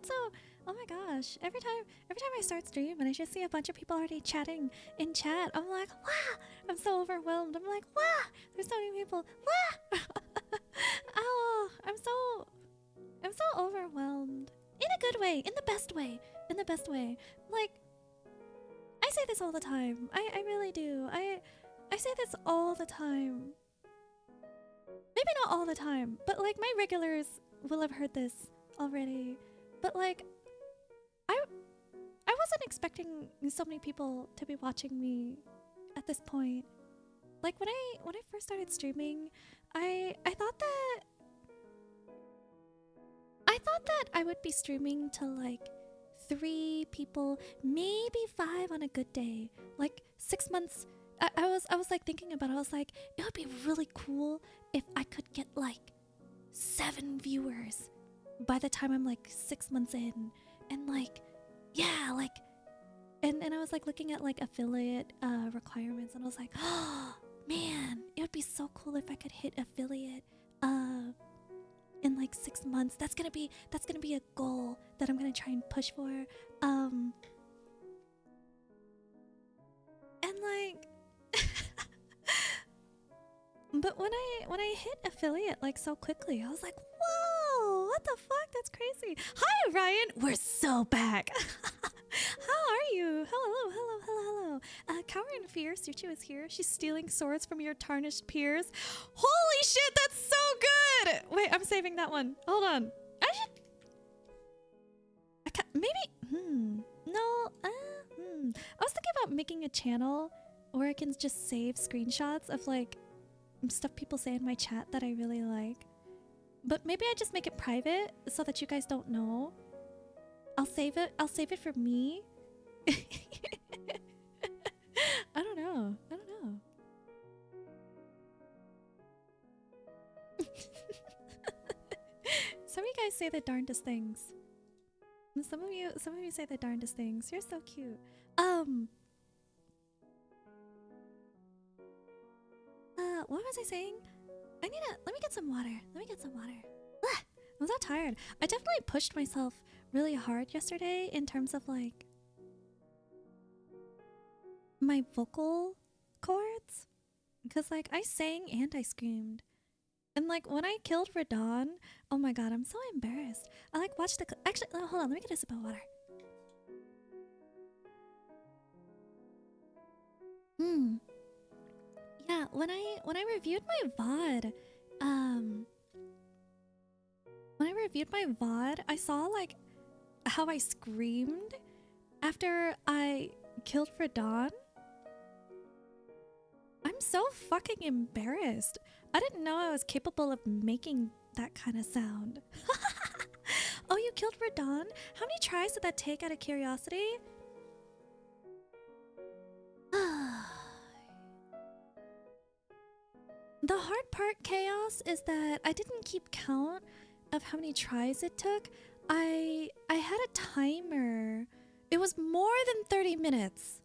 get so... Oh my gosh. Every time I start stream and I just see a bunch of people already chatting in chat, I'm like, wow! I'm so overwhelmed. I'm like, wow! There's so many people. Wow! Oh, I'm so overwhelmed. In a good way. In the best way. In the best way. Like, I say this all the time. I really do. I say this all the time. Maybe not all the time, but like my regulars will have heard this already. But like, I wasn't expecting so many people to be watching me at this point. Like when I first started streaming, I thought that I would be streaming to like 3 people, maybe 5 on a good day. Like 6 months. I was like thinking about it. I was like, it would be really cool if I could get like 7 viewers by the time I'm like 6 months in. And like, yeah, like, and I was like looking at like affiliate requirements, and I was like, oh man, it would be so cool if I could hit affiliate in like 6 months. That's gonna be a goal that I'm gonna try and push for. And like but when I hit affiliate like so quickly, I was like, whoa, what the fuck? That's crazy. Hi Ryan, we're so back. How are you? Hello. Cower in Fear, Suchu is here. She's stealing swords from your tarnished peers. Holy shit, that's so good! Wait, I'm saving that one. Hold on. I can't, maybe, no, I was thinking about making a channel where I can just save screenshots of like stuff people say in my chat that I really like. But maybe I just make it private so that you guys don't know. I'll save it for me. I don't know. Some of you guys say the darndest things. Some of you say the darndest things. You're so cute. What was I saying? Let me get some water. I'm so tired. I definitely pushed myself really hard yesterday in terms of like my vocal cords, because like I sang and I screamed, and like when I killed Radon, oh my god, I'm so embarrassed. I like watched the actually hold on, let me get a sip of water. Yeah, when I reviewed my VOD, when I reviewed my VOD, I saw like how I screamed after I killed Radon. I'm so fucking embarrassed. I didn't know I was capable of making that kind of sound. Oh, you killed Radon? How many tries did that take out of curiosity? The hard part, Chaos, is that I didn't keep count of how many tries it took. I had a timer. It was more than 30 minutes.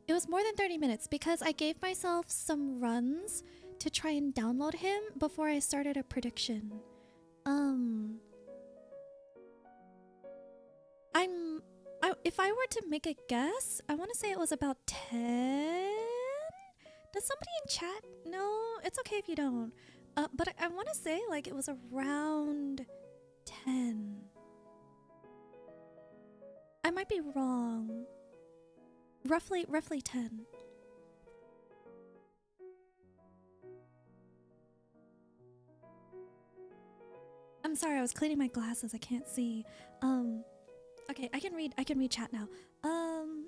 It was more than 30 minutes because I gave myself some runs to try and download him before I started a prediction. If I were to make a guess, I want to say it was about 10. Does somebody in chat know? It's okay if you don't. But I want to say like it was around 10. I might be wrong. Roughly 10. I'm sorry, I was cleaning my glasses. I can't see. Okay, I can read chat now. I'm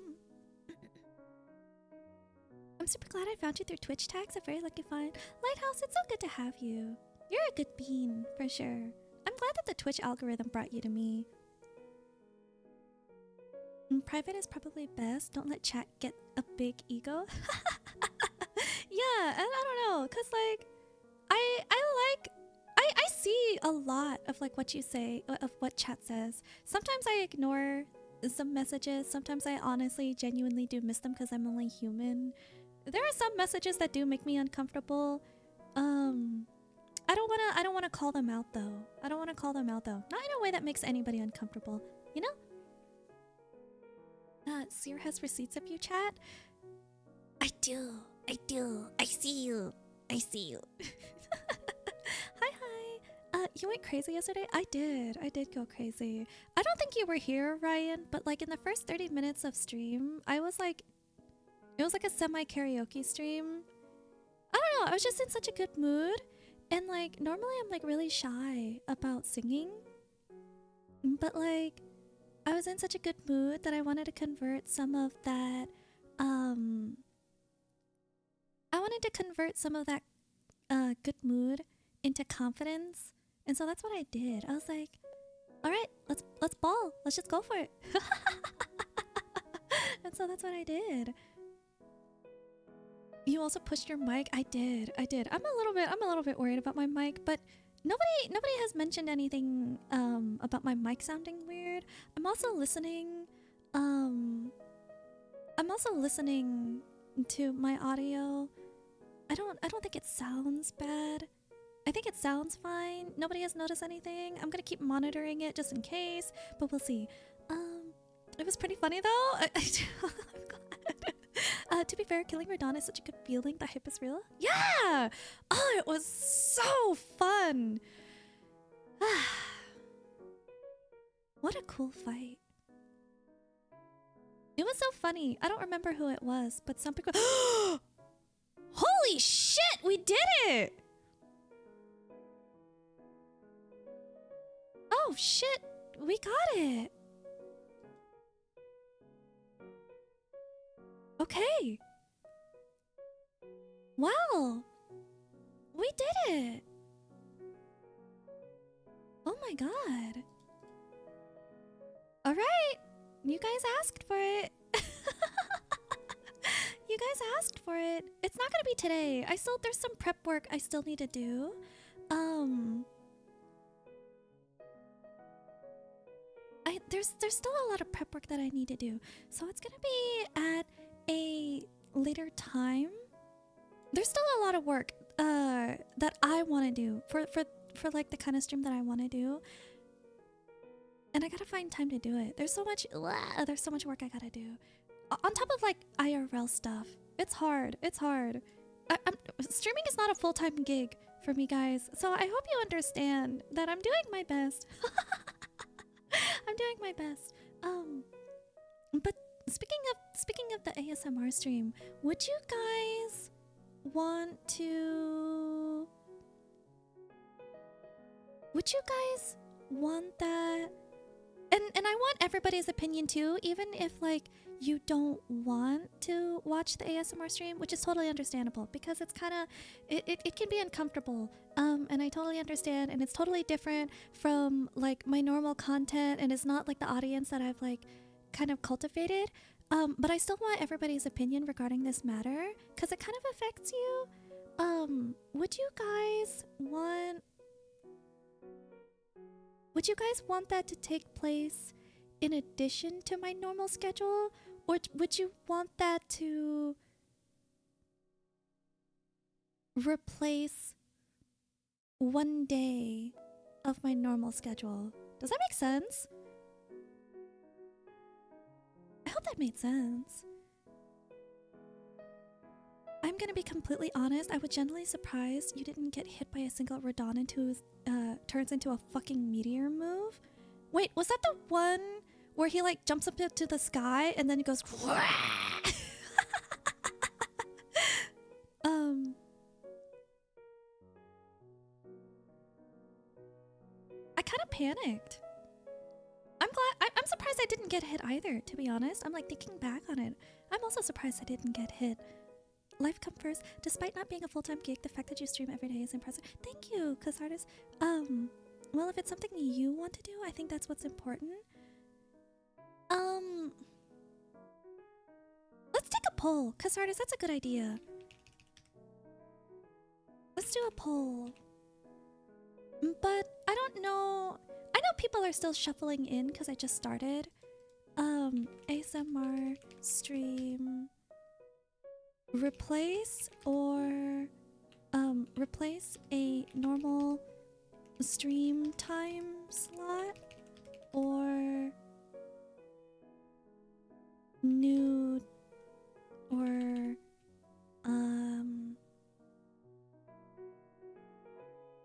super glad I found you through Twitch tags. I'm very lucky find. Lighthouse, it's so good to have you. You're a good bean, for sure. I'm glad that the Twitch algorithm brought you to me. Private is probably best. Don't let chat get a big ego. Yeah, and I don't know, cause like I see a lot of like what you say, of what chat says. Sometimes I ignore some messages. Sometimes I honestly, genuinely do miss them because I'm only human. There are some messages that do make me uncomfortable. I don't wanna call them out though. Not in a way that makes anybody uncomfortable. You know? Seer has receipts of you, chat? I do. I see you. I see you. Hi, hi. You went crazy yesterday? I did go crazy. I don't think you were here, Ryan, but like in the first 30 minutes of stream, I was like, it was like a semi-karaoke stream. I don't know, I was just in such a good mood. And like, normally I'm like really shy about singing. But like, I was in such a good mood that I wanted to convert some of that, good mood into confidence. And so that's what I did. I was like, all right, let's ball. Let's just go for it. And so that's what I did. You also pushed your mic. I did. I'm a little bit worried about my mic, but nobody has mentioned anything about my mic sounding weird. I'm also listening to my audio. I don't think it sounds bad. I think it sounds fine. Nobody has noticed anything. I'm gonna keep monitoring it just in case, but we'll see. It was pretty funny though. I'm glad. To be fair, killing Radon is such a good feeling. The hype is real. Yeah! Oh, it was so fun. What a cool fight. It was so funny. I don't remember who it was, but some people... Holy shit! We did it! Oh shit! We got it! Okay. Wow! We did it! Oh my god. Alright! You guys asked for it. You guys asked for it. It's not gonna be today. There's some prep work I still need to do. There's still a lot of prep work that I need to do. So it's gonna be at a later time. There's still a lot of work that I want to do for like the kind of stream that I want to do. And I gotta find time to do it. There's so much work I gotta do. On top of like IRL stuff. It's hard. Streaming is not a full-time gig for me, guys. So I hope you understand that I'm doing my best. I'm doing my best. But speaking of the ASMR stream, would you guys want that? And I want everybody's opinion too, even if like you don't want to watch the ASMR stream, which is totally understandable because it's kind of it can be uncomfortable. And I totally understand, and it's totally different from like my normal content, and it's not like the audience that I've like kind of cultivated. But I still want everybody's opinion regarding this matter because it kind of affects you. Would you guys want that to take place in addition to my normal schedule? Or would you want that to replace one day of my normal schedule? Does that make sense? I hope that made sense. I'm gonna be completely honest, I was genuinely surprised you didn't get hit by a single Radon turns into a fucking meteor move. Wait, was that the one where he like jumps up to the sky and then he goes I kind of panicked. I'm surprised I didn't get hit either, to be honest. I'm like thinking back on it. I'm also surprised I didn't get hit. Life comes first. Despite not being a full-time gig, the fact that you stream every day is impressive. Thank you, Casardis. Well, if it's something you want to do, I think that's what's important. Let's take a poll. Casardis, that's a good idea. Let's do a poll. But I don't know. I know people are still shuffling in because I just started. ASMR stream. Replace a normal stream time slot or new or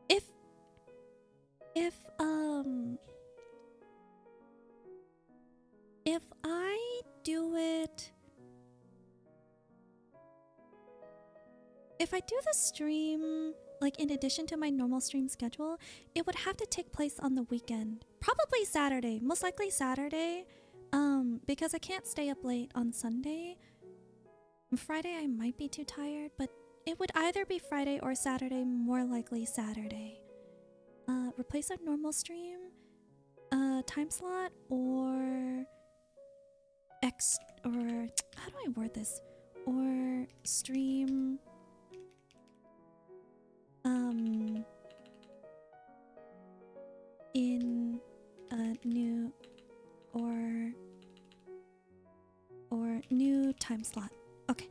if if um if I do it, if I do the stream like in addition to my normal stream schedule, it would have to take place on the weekend. Probably Saturday, most likely Saturday. Because I can't stay up late on Sunday. Friday I might be too tired, but it would either be Friday or Saturday, more likely Saturday. Replace a normal stream, time slot, or or how do I word this? Or stream in a new or new time slot. Okay.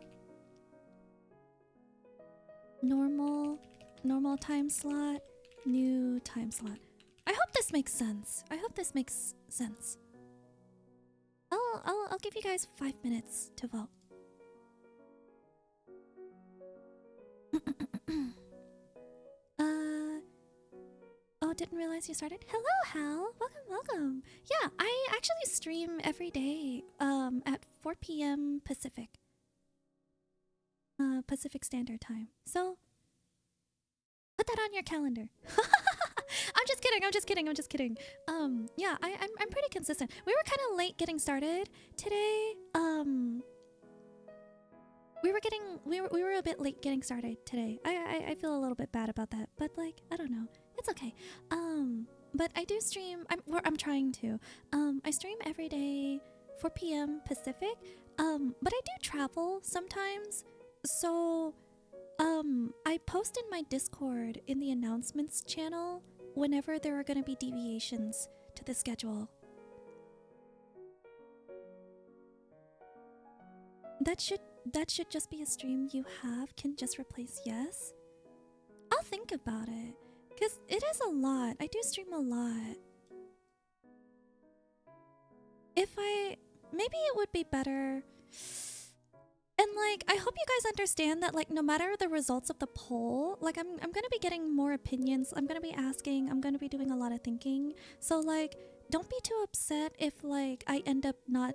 Normal time slot, new time slot. I hope this makes sense. I'll give you guys 5 minutes to vote. Oh, didn't realize you started. Hello, Hal. Welcome. Yeah, I actually stream every day at 4 p.m. Pacific. Pacific Standard Time. So put that on your calendar. I'm just kidding. Yeah, I'm pretty consistent. We were kind of late getting started today. We were a bit late getting started today. I feel a little bit bad about that, but like I don't know. It's okay. But I do stream. I'm trying to. I stream every day 4 p.m. Pacific. But I do travel sometimes. So I post in my Discord in the announcements channel whenever there are going to be deviations to the schedule. That should just be a stream you have. Can just replace yes. I'll think about it. Because it is a lot. I do stream a lot. Maybe it would be better. And like, I hope you guys understand that like, no matter the results of the poll, like I'm gonna be getting more opinions. I'm gonna be asking. I'm gonna be doing a lot of thinking. So like, don't be too upset if like I end up not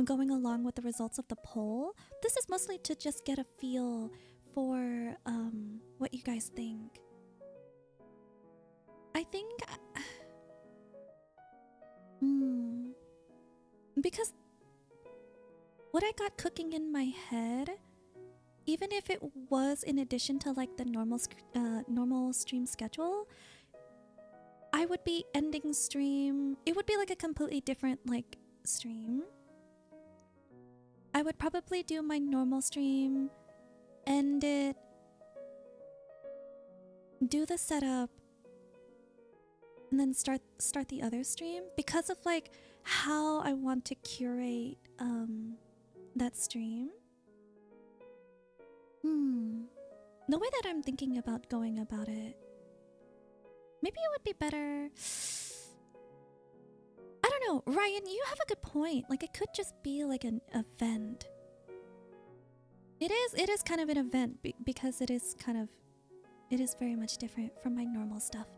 going along with the results of the poll. This is mostly to just get a feel for what you guys think. I think because what I got cooking in my head, even if it was in addition to like the normal stream schedule, I would be ending stream. It would be like a completely different like stream. I would probably do my normal stream, end it, do the setup, and then start the other stream because of like how I want to curate that stream. The way that I'm thinking about going about it, maybe it would be better. I don't know, Ryan, you have a good point. Like it could just be like an event. It is kind of an event because it is very much different from my normal stuff.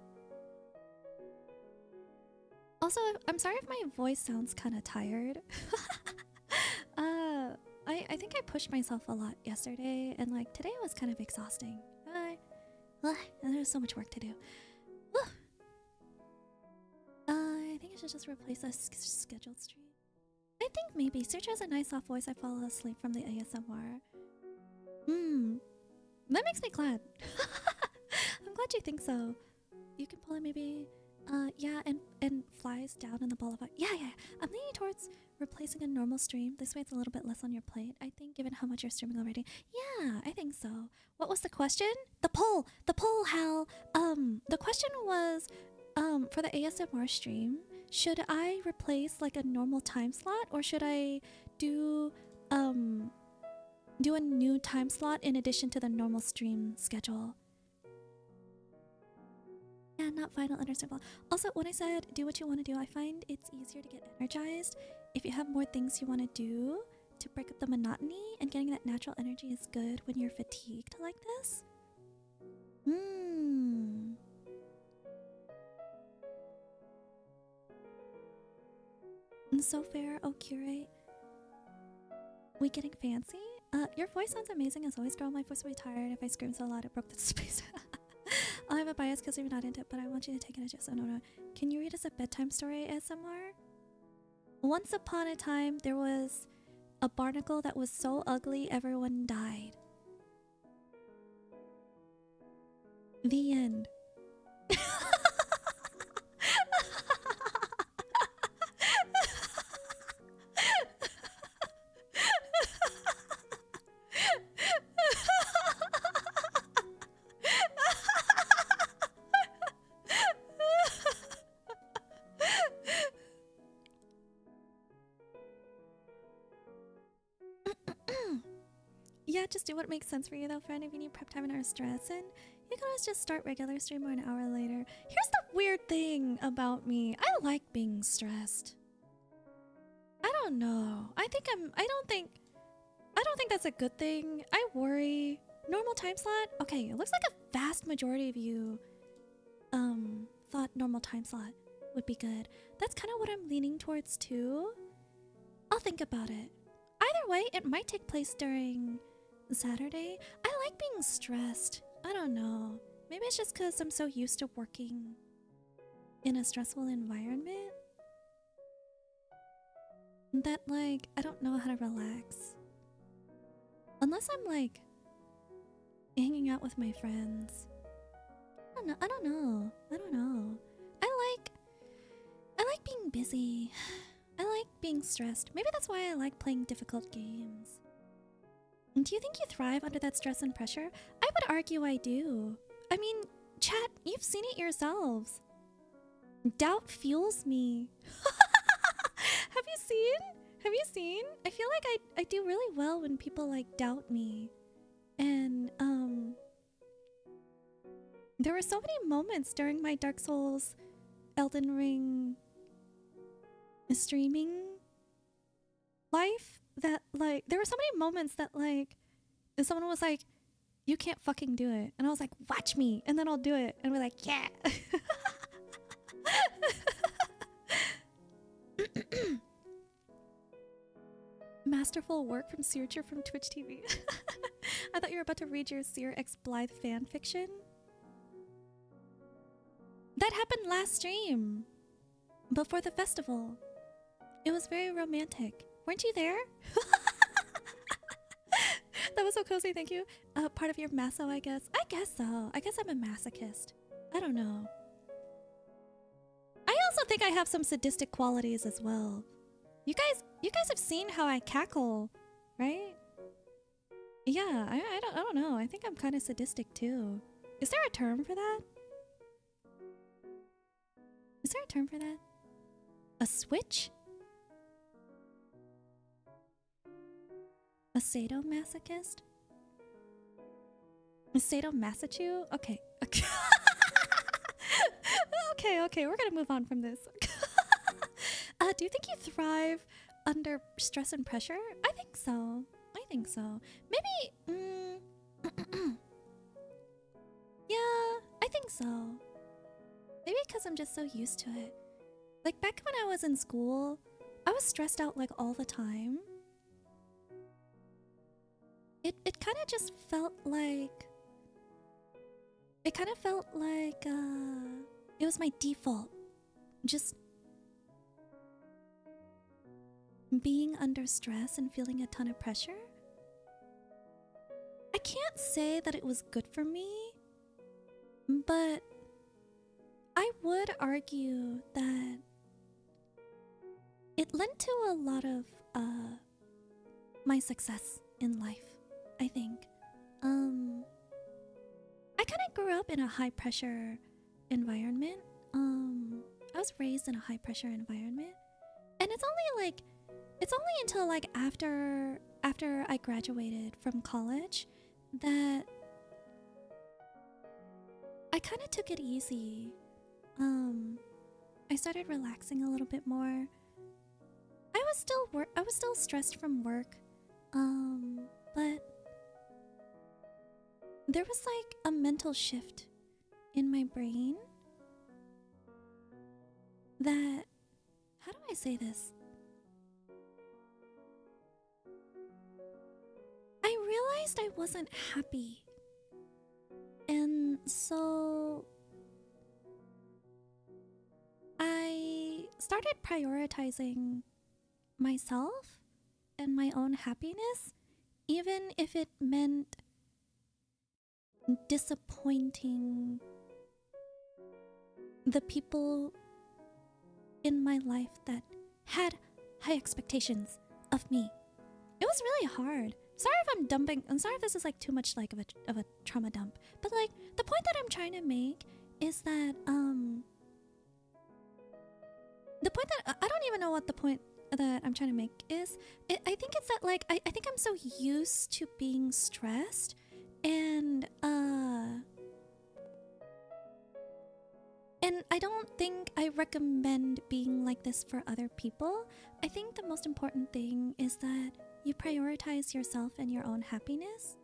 Also, I'm sorry if my voice sounds kind of tired. I think I pushed myself a lot yesterday, and like today was kind of exhausting. There's so much work to do. I think I should just replace a scheduled stream. I think maybe Sergio has a nice soft voice. I fall asleep from the ASMR. That makes me glad. I'm glad you think so. You can pull it maybe. Yeah, and flies down in the boulevard. Yeah. I'm leaning towards replacing a normal stream. This way it's a little bit less on your plate, I think, given how much you're streaming already. Yeah, I think so. What was the question? The poll, Hal. The question was, for the ASMR stream, should I replace like a normal time slot, or should I do a new time slot in addition to the normal stream schedule? Yeah, not final, understandable. Also, when I said do what you want to do, I find it's easier to get energized if you have more things you want to do to break up the monotony, and getting that natural energy is good when you're fatigued like this. And so fair, oh curate. We getting fancy? Your voice sounds amazing as always, girl. My voice will be tired if I scream so loud it broke the space. I have a bias because you're not into it, but I want you to take it as just no. Can you read us a bedtime story ASMR? Once upon a time, there was a barnacle that was so ugly everyone died. The end. Yeah, just do what makes sense for you though, friend. If you need prep time and are stressing, you can always just start regular stream or an hour later. Here's the weird thing about me. I like being stressed. I don't know. I don't think that's a good thing. I worry. Normal time slot? Okay, it looks like a vast majority of you thought normal time slot would be good. That's kind of what I'm leaning towards too. I'll think about it. Either way, it might take place during Saturday. I like being stressed. I don't know. Maybe it's just because I'm so used to working in a stressful environment that, like, I don't know how to relax. Unless I'm, like, hanging out with my friends. I don't know. I like being busy. I like being stressed. Maybe that's why I like playing difficult games. Do you think you thrive under that stress and pressure? I would argue I do. I mean, chat, you've seen it yourselves. Doubt fuels me. Have you seen? I feel like I do really well when people like doubt me. And there were so many moments during my Dark Souls Elden Ring streaming life that, like, there were so many moments that, like, someone was like, you can't fucking do it, and I was like, watch me, and then I'll do it, and we're like, yeah. Masterful work from Searcher from Twitch TV. I thought you were about to read your Seer X Blythe fan fiction. That happened last stream before the festival. It was very romantic. Weren't you there? That was so cozy, thank you. Part of your maso, I guess. I guess so. I guess I'm a masochist. I don't know. I also think I have some sadistic qualities as well. You guys have seen how I cackle, right? Yeah, I don't know. I think I'm kind of sadistic too. Is there a term for that? Is there a term for that? A switch? A sadomasochist? A sadomasochu? Okay. Okay, we're gonna move on from this. Do you think you thrive under stress and pressure? I think so. Maybe, yeah, I think so. Maybe because I'm just so used to it. Like, back when I was in school, I was stressed out, like, all the time. It kind of just felt like... It kind of felt like, it was my default. Just... being under stress and feeling a ton of pressure. I can't say that it was good for me, but I would argue that it led to a lot of my success in life, I think. I kind of grew up in a high pressure environment. I was raised in a high pressure environment, and it's only until like after I graduated from college that I kind of took it easy. I started relaxing a little bit more. I was still stressed from work, But there was like a mental shift in my brain that, how do I say this? I realized I wasn't happy. And so I started prioritizing myself and my own happiness, even if it meant disappointing the people in my life that had high expectations of me. It was really hard. I'm sorry if this is like too much like of a trauma dump. But like the point that I'm trying to make is that the point that I don't even know what the point that I'm trying to make is. I think it's that like I think I'm so used to being stressed and I don't think I recommend being like this for other people. I think the most important thing is that you prioritize yourself and your own happiness.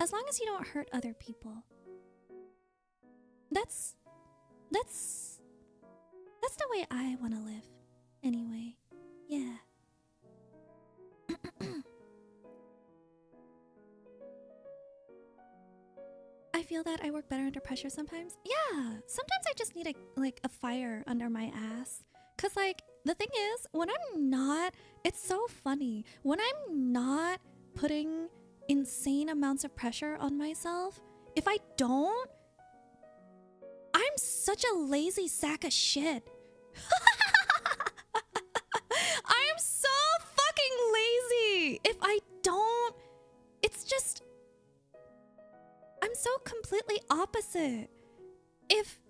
As long as you don't hurt other people. That's the way I want to live. Anyway. Yeah. I feel that I work better under pressure sometimes. Yeah, sometimes I just need a fire under my ass. Cause like the thing is, when I'm not, it's so funny. When I'm not putting insane amounts of pressure on myself, if I don't, I'm such a lazy sack of shit. I'm so fucking lazy. If I don't, it's just, I'm so completely opposite. If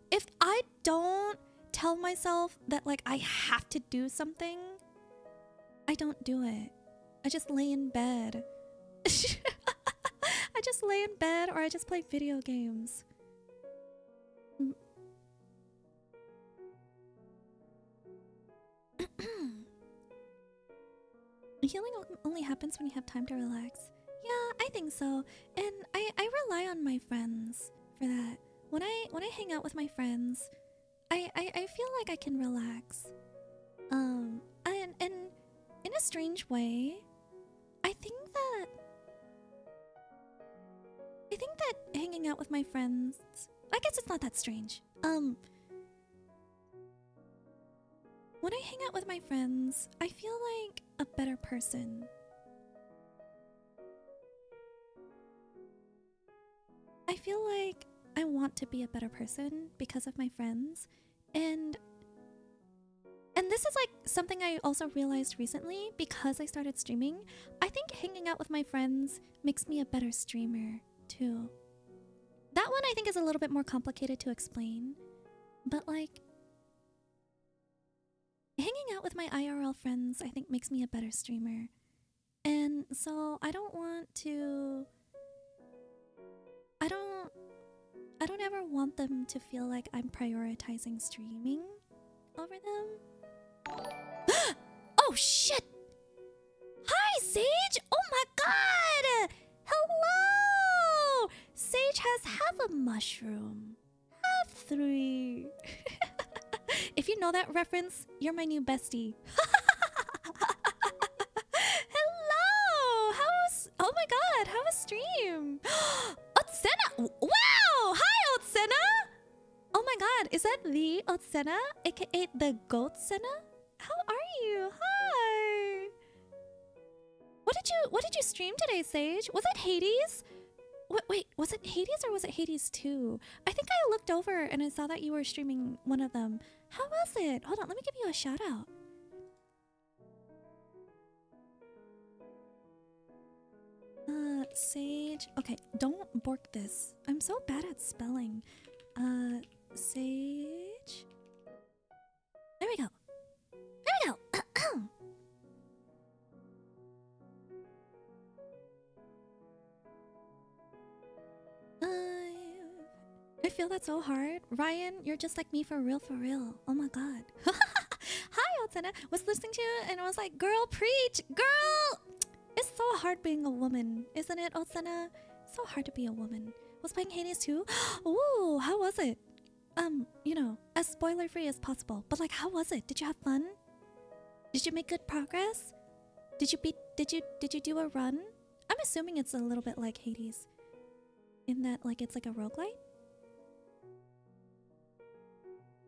I don't tell myself that like I have to do something, I don't do it. I just lay in bed. I just lay in bed or I just play video games. Healing only happens when you have time to relax. Yeah, I think so. And I rely on my friends for that. When I hang out with my friends, I feel like I can relax. And in a strange way, I think that hanging out with my friends, I guess it's not that strange. When I hang out with my friends, I feel like a better person. I feel like I want to be a better person because of my friends. And this is like something I also realized recently because I started streaming. I think hanging out with my friends makes me a better streamer too. That one I think is a little bit more complicated to explain. But like, hanging out with my IRL friends I think makes me a better streamer. And so I don't ever want them to feel like I'm prioritizing streaming over them. Oh shit! Hi Sage! Oh my god! Hello! Sage has half a mushroom. Half 3. If you know that reference, you're my new bestie. Hello! Oh my god, how was stream? Otsena! Wow! Hi, Otsena! Oh my god, is that the Otsena? AKA the Goat Senna? How are you? Hi! What did you stream today, Sage? Was it Hades? Wait, was it Hades or was it Hades 2? I think I looked over and I saw that you were streaming one of them. How was it? Hold on, let me give you a shout out. Sage. Okay, don't bork this. I'm so bad at spelling. Sage. There we go. There we go. I feel that so hard. Ryan, you're just like me for real, for real. Oh my god. Hi, Otsana was listening to you and I was like, girl, preach, girl. It's so hard being a woman, isn't it, Otsana? So hard to be a woman. Was playing Hades too. Ooh, how was it? You know, as spoiler free as possible. But like, how was it? Did you have fun? Did you make good progress? Did you do a run? I'm assuming it's a little bit like Hades. In that, like, it's like a roguelite.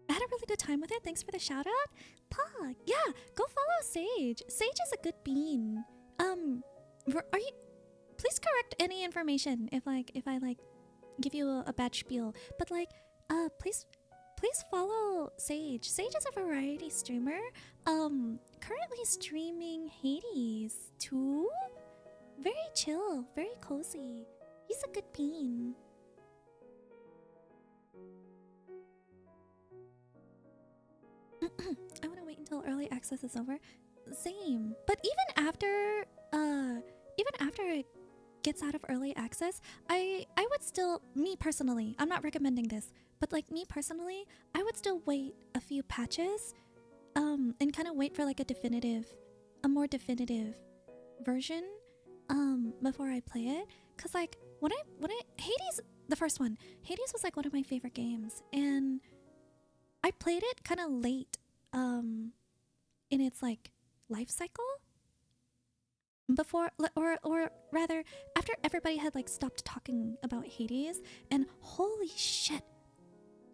I had a really good time with it. Thanks for the shout out. Pog, yeah, go follow Sage. Sage is a good bean. Are you? Please correct any information if I like give you a bad spiel. But like, please follow Sage. Sage is a variety streamer. Currently streaming Hades 2. Very chill, very cozy. He's a good bean. I want to wait until early access is over. Same. But even after it gets out of early access, I would still, me personally, I'm not recommending this, but like me personally, I would still wait a few patches and kind of wait for like a more definitive version before I play it. Cause like when I Hades, the first one, Hades was like one of my favorite games, and I played it kind of late in its like life cycle, before or rather after everybody had like stopped talking about Hades. And holy shit,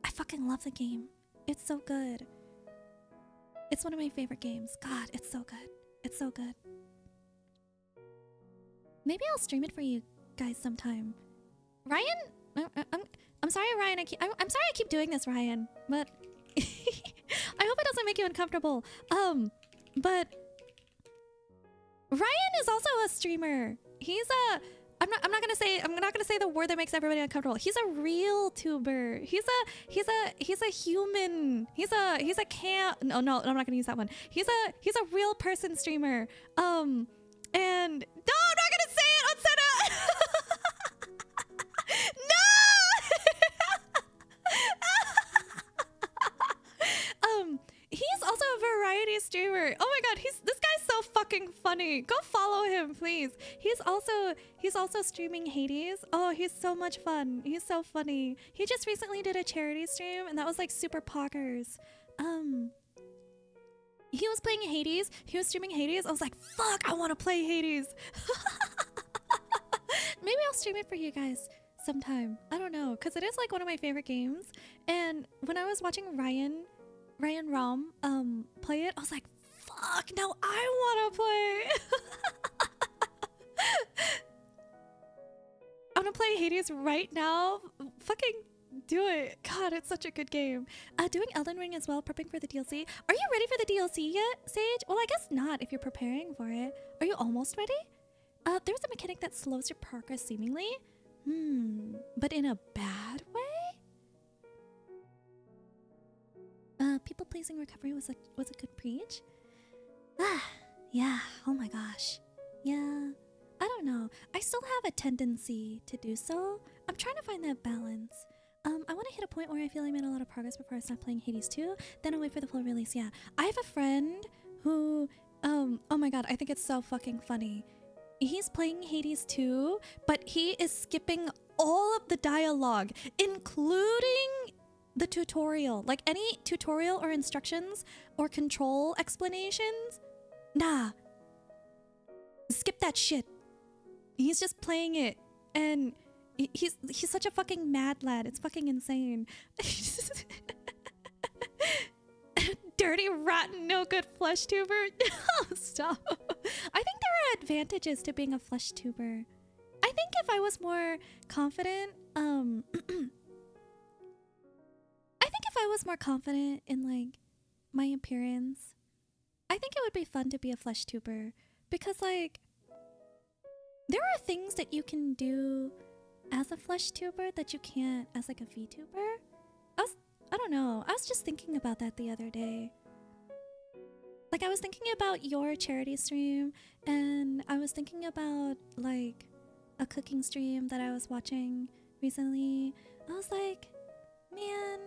I fucking love the game. It's so good. It's one of my favorite games. God, it's so good. It's so good. Maybe I'll stream it for you guys sometime. Ryan, I'm sorry, Ryan. I'm sorry I keep doing this, Ryan. But I hope it doesn't make you uncomfortable. But Ryan is also a streamer. He's a I'm not gonna say the word that makes everybody uncomfortable. He's a real tuber. He's a human. He's a no, I'm not gonna use that one. He's a real person streamer. And no, I'm not gonna say it on Senna. No. He's also a variety streamer. Oh my god, this guy's so fucking funny. Go follow him, please. He's also streaming Hades. Oh, he's so much fun. He's so funny. He just recently did a charity stream, and that was like super poggers. He was playing Hades. He was streaming Hades. I was like, fuck, I want to play Hades. Maybe I'll stream it for you guys sometime. I don't know, because it is like one of my favorite games. And when I was watching Ryan Rom play it, I was like, fuck, now I want to play. I want to play Hades right now. Fucking do it. God, it's such a good game. Doing Elden Ring as well, prepping for the DLC. Are you ready for the DLC yet, Sage? Well, I guess not if you're preparing for it. Are you almost ready? There's a mechanic that slows your progress seemingly. But in a bad way? People-pleasing recovery was a good preach. Yeah. Oh my gosh. Yeah. I don't know. I still have a tendency to do so. I'm trying to find that balance. I want to hit a point where I feel I made a lot of progress before I start playing Hades 2. Then I'll wait for the full release. Yeah. I have a friend who, oh my god, I think it's so fucking funny. He's playing Hades 2, but he is skipping all of the dialogue, including the tutorial. Like any tutorial or instructions or control explanations. Nah. Skip that shit. He's just playing it. And he's such a fucking mad lad. It's fucking insane. Dirty, rotten, no good flesh tuber. Oh, stop. I think there are advantages to being a flesh tuber. I think if I was more confident, I think if I was more confident in like my appearance, I think it would be fun to be a flesh tuber, because like there are things that you can do as a flesh tuber that you can't as like a VTuber. I don't know. I was just thinking about that the other day. Like I was thinking about your charity stream, and I was thinking about like a cooking stream that I was watching recently. I was like, man,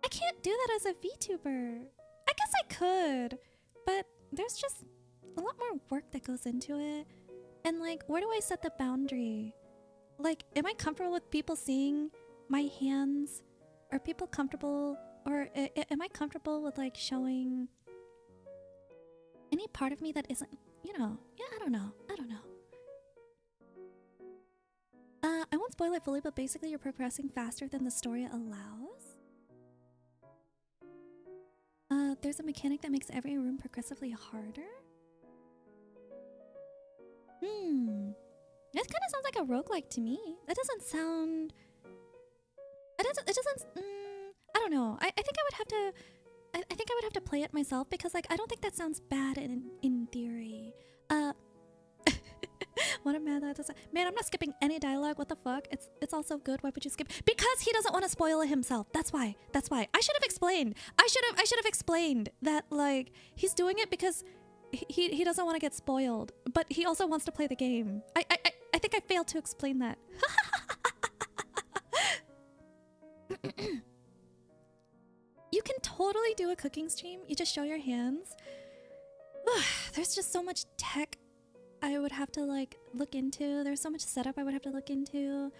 I can't do that as a VTuber. I guess I could, but there's just a lot more work that goes into it. And like, where do I set the boundary? Like, am I comfortable with people seeing my hands? Are people comfortable, or am I comfortable with like showing any part of me that isn't, you know? Yeah, I don't know. I won't spoil it fully, but basically you're progressing faster than the story allows. There's a mechanic that makes every room progressively harder. That kind of sounds like a roguelike to me. That doesn't sound... It doesn't... I don't know. I think I would have to... I think I would have to play it myself, because like I don't think that sounds bad in theory. What a man that does. Man, I'm not skipping any dialogue. What the fuck? It's all so good. Why would you skip? Because he doesn't want to spoil it himself. That's why. I should have explained. I should have explained that like he's doing it because he doesn't want to get spoiled, but he also wants to play the game. I think I failed to explain that. You can totally do a cooking stream. You just show your hands. There's just so much tech I would have to like look into. There's so much setup I would have to look into.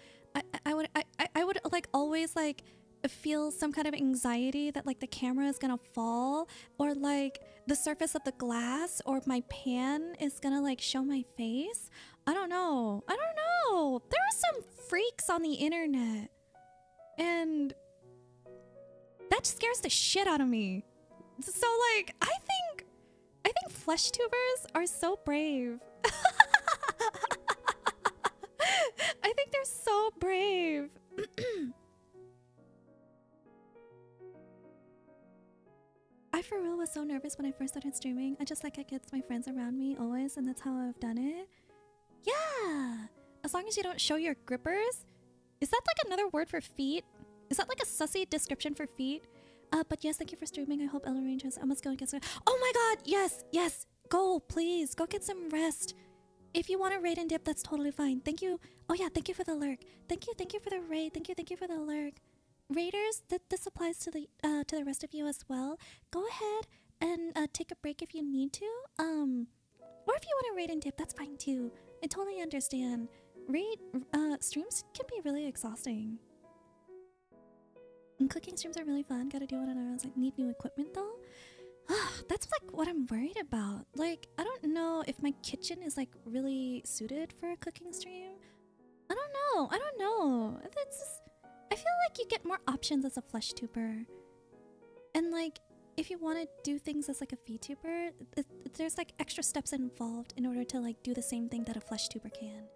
I would like always like feel some kind of anxiety that like the camera is gonna fall, or like the surface of the glass or my pan is gonna like show my face. I don't know. There are some freaks on the internet, and that scares the shit out of me. So like I think flesh tubers are so brave. I think they're so brave. I for real was so nervous when I first started streaming. I just like I get my friends around me always, and that's how I've done it. Yeah, as long as you don't show your grippers. Is that like another word for feet? Is that like a sussy description for feet? But yes, thank you for streaming. I hope Ella Rangers. I must go and get some. Oh my god, yes. Go, please. Go get some rest. If you want to raid and dip, that's totally fine. Thank you. Oh yeah, thank you for the lurk. Thank you for the raid. Thank you for the lurk. Raiders, this applies to the rest of you as well. Go ahead and take a break if you need to. Or if you want to raid and dip, that's fine too. I totally understand. Streams can be really exhausting. And cooking streams are really fun. Gotta do it, and I was like, need new equipment though. That's like what I'm worried about. Like, I don't know if my kitchen is like really suited for a cooking stream. I don't know. It's just, I feel like you get more options as a flesh tuber. And like, if you want to do things as like a VTuber, there's like extra steps involved in order to like do the same thing that a flesh tuber can.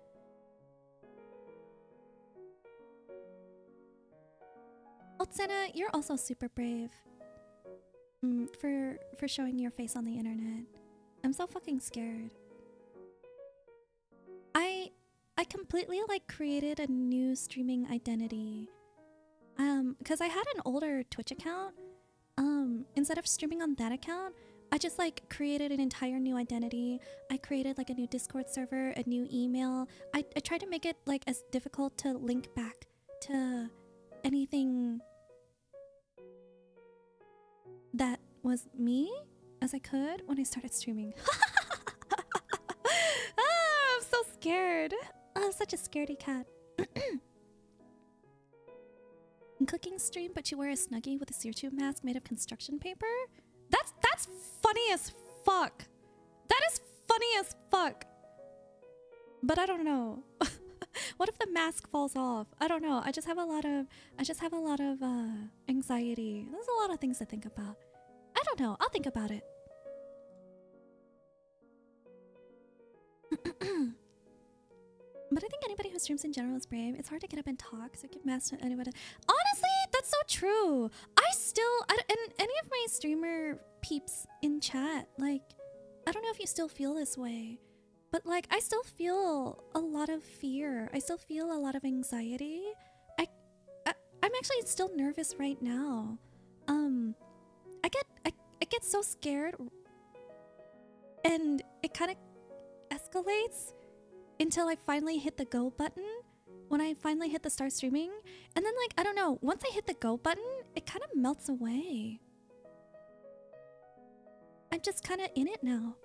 Otsena, you're also super brave. For showing your face on the internet. I'm so fucking scared. I completely like created a new streaming identity. Because I had an older Twitch account. Instead of streaming on that account, I just like created an entire new identity. I created like a new Discord server, a new email. I tried to make it like as difficult to link back to anything that was me as I could when I started streaming. I'm so scared. I'm such a scaredy cat. Cooking stream, but you wear a Snuggie with a sear tube mask made of construction paper? That's funny as fuck. That is funny as fuck. But I don't know. What if the mask falls off? I don't know. I just have a lot of anxiety. There's a lot of things to think about. I don't know. I'll think about it. But I think anybody who streams in general is brave. It's hard to get up and talk, so give mask to anybody. Honestly, that's so true. And any of my streamer peeps in chat, like, I don't know if you still feel this way, but like, I still feel a lot of fear. I still feel a lot of anxiety. I'm actually still nervous right now. I get so scared, and it kind of escalates until I finally hit the go button. When I finally hit the start streaming, and then like, I don't know, once I hit the go button, it kind of melts away. I'm just kind of in it now.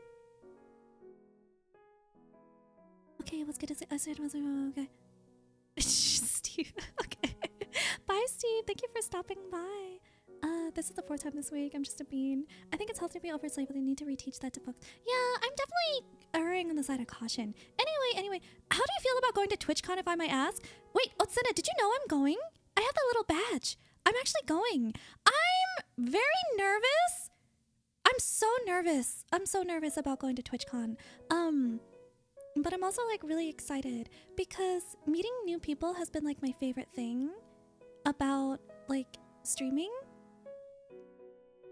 Okay, let's get I said, okay. Steve, okay. Bye, Steve. Thank you for stopping by. This is the 4th time this week. I'm just a bean. I think it's healthy to be oversleep, but they need to reteach that to folks. Yeah, I'm definitely erring on the side of caution. Anyway, how do you feel about going to TwitchCon, if I might ask? Wait, Otsuna, did you know I'm going? I have that little badge. I'm actually going. I'm very nervous. I'm so nervous. I'm so nervous about going to TwitchCon. But I'm also like really excited because meeting new people has been like my favorite thing about like streaming.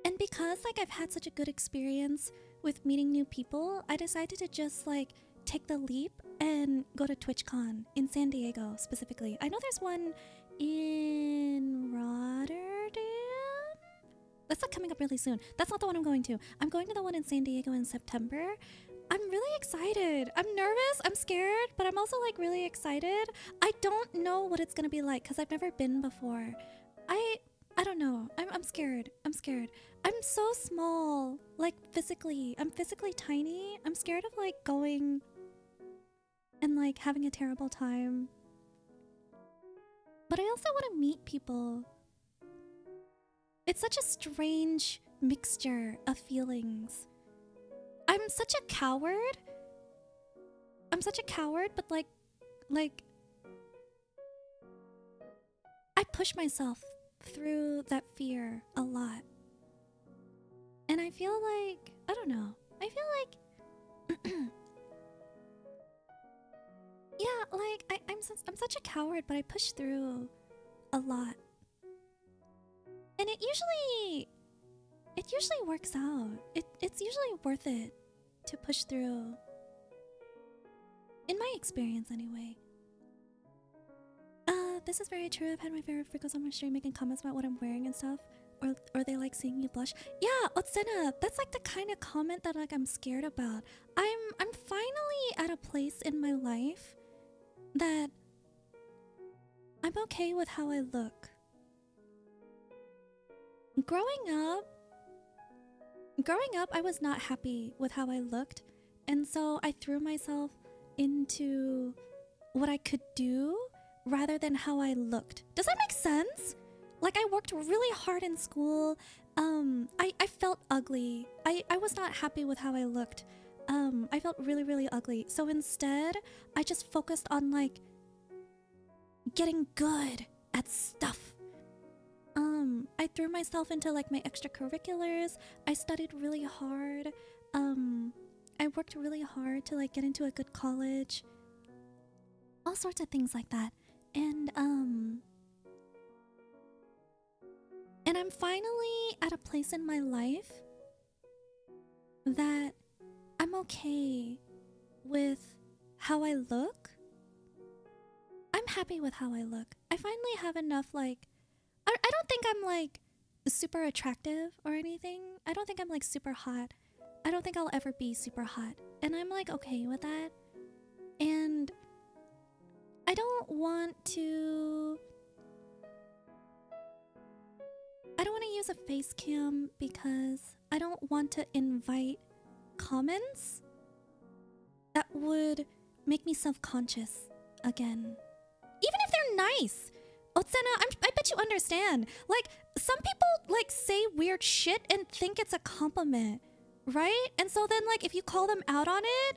And because like I've had such a good experience with meeting new people, I decided to just like take the leap and go to TwitchCon in San Diego specifically. I know there's one in Rotterdam. That's like coming up really soon. That's not the one I'm going to. I'm going to the one in San Diego in September. I'm really excited. I'm nervous, I'm scared, but I'm also like really excited. I don't know what it's gonna be like because I've never been before. I don't know. I'm scared. I'm scared. I'm so small, like physically. I'm physically tiny. I'm scared of like going and like having a terrible time. But I also want to meet people. It's such a strange mixture of feelings. I'm such a coward. But like I push myself through that fear a lot. And I feel like, I don't know. I feel like yeah, like I'm such a coward, but I push through a lot. And it usually works out. It's usually worth it to push through. In my experience, anyway. This is very true. I've had my favorite freakos on my stream making comments about what I'm wearing and stuff. Or they like seeing you blush. Yeah, Otsena, that's like the kind of comment that like I'm scared about. I'm finally at a place in my life that I'm okay with how I look. Growing up, I was not happy with how I looked, and so I threw myself into what I could do rather than how I looked. Does that make sense? Like, I worked really hard in school. I felt ugly. I was not happy with how I looked. I felt really, really ugly. So instead, I just focused on like getting good at stuff. I threw myself into like my extracurriculars. I studied really hard. I worked really hard to like get into a good college. All sorts of things like that. And I'm finally at a place in my life that I'm okay with how I look. I'm happy with how I look. I finally have enough like I don't think I'm like super attractive or anything. I don't think I'm like super hot. I don't think I'll ever be super hot. And I'm like okay with that. And I don't want to use a face cam because I don't want to invite comments that would make me self-conscious again. Even if they're nice. Otsena, I bet you understand. Like, some people like say weird shit and think it's a compliment, right? And so then like if you call them out on it,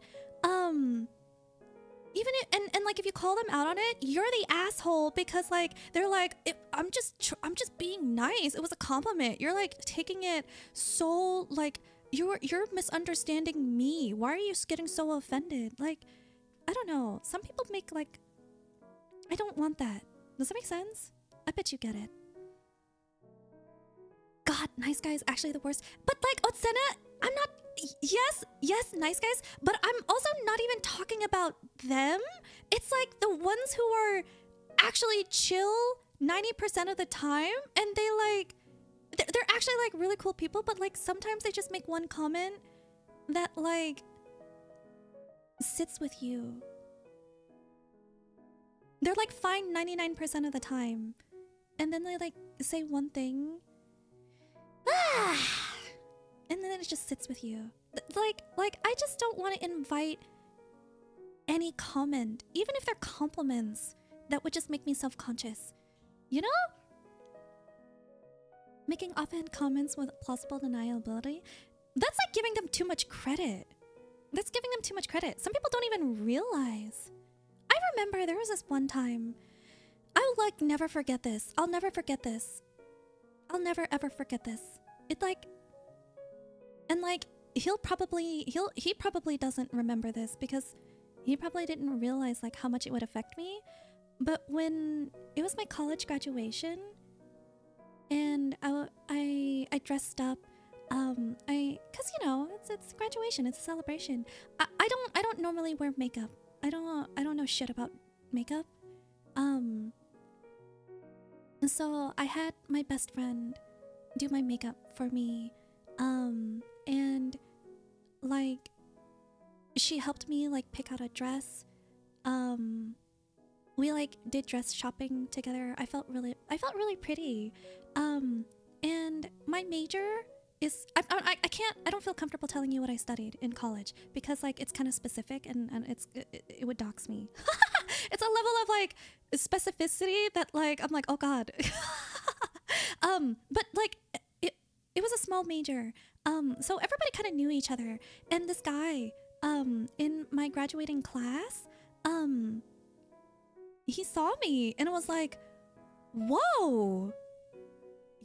even if, and like if you call them out on it, you're the asshole because like they're like I'm just being nice. It was a compliment. You're like taking it so like you're misunderstanding me. Why are you getting so offended? Like, I don't know. Some people make like I don't want that. Does that make sense? I bet you get it. God, nice guys actually the worst. But like Otsena, I'm not. Yes, nice guys. But I'm also not even talking about them. It's like the ones who are actually chill 90% of the time, and they like they're actually like really cool people. But like sometimes they just make one comment that like sits with you. They're like fine 99% of the time, and then they like say one thing. and then it just sits with you. Like I just don't want to invite any comment, even if they're compliments, that would just make me self-conscious. You know? Making offhand comments with plausible deniability, that's like giving them too much credit. That's giving them too much credit. Some people don't even realize. I remember there was this one time. I'll like never forget this. I'll never forget this. I'll never ever forget this. It like, and like he probably doesn't remember this because he probably didn't realize like how much it would affect me. But when it was my college graduation, and I dressed up, cause you know it's graduation, it's a celebration. I don't normally wear makeup. I don't know shit about makeup. So I had my best friend do my makeup for me, and like she helped me like pick out a dress. We like did dress shopping together. I felt really pretty. And my major is I don't feel comfortable telling you what I studied in college because like it's kind of specific and it would dox me. It's a level of like specificity that like I'm like, oh god. But like it was a small major. So everybody kind of knew each other, and this guy in my graduating class, he saw me and was like, whoa,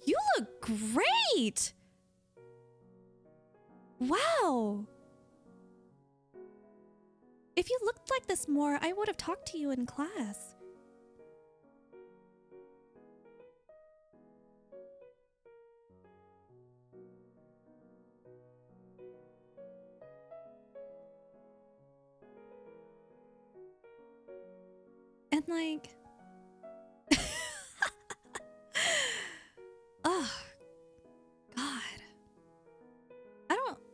you look great. Wow. If you looked like this more, I would have talked to you in class. And like, oh god,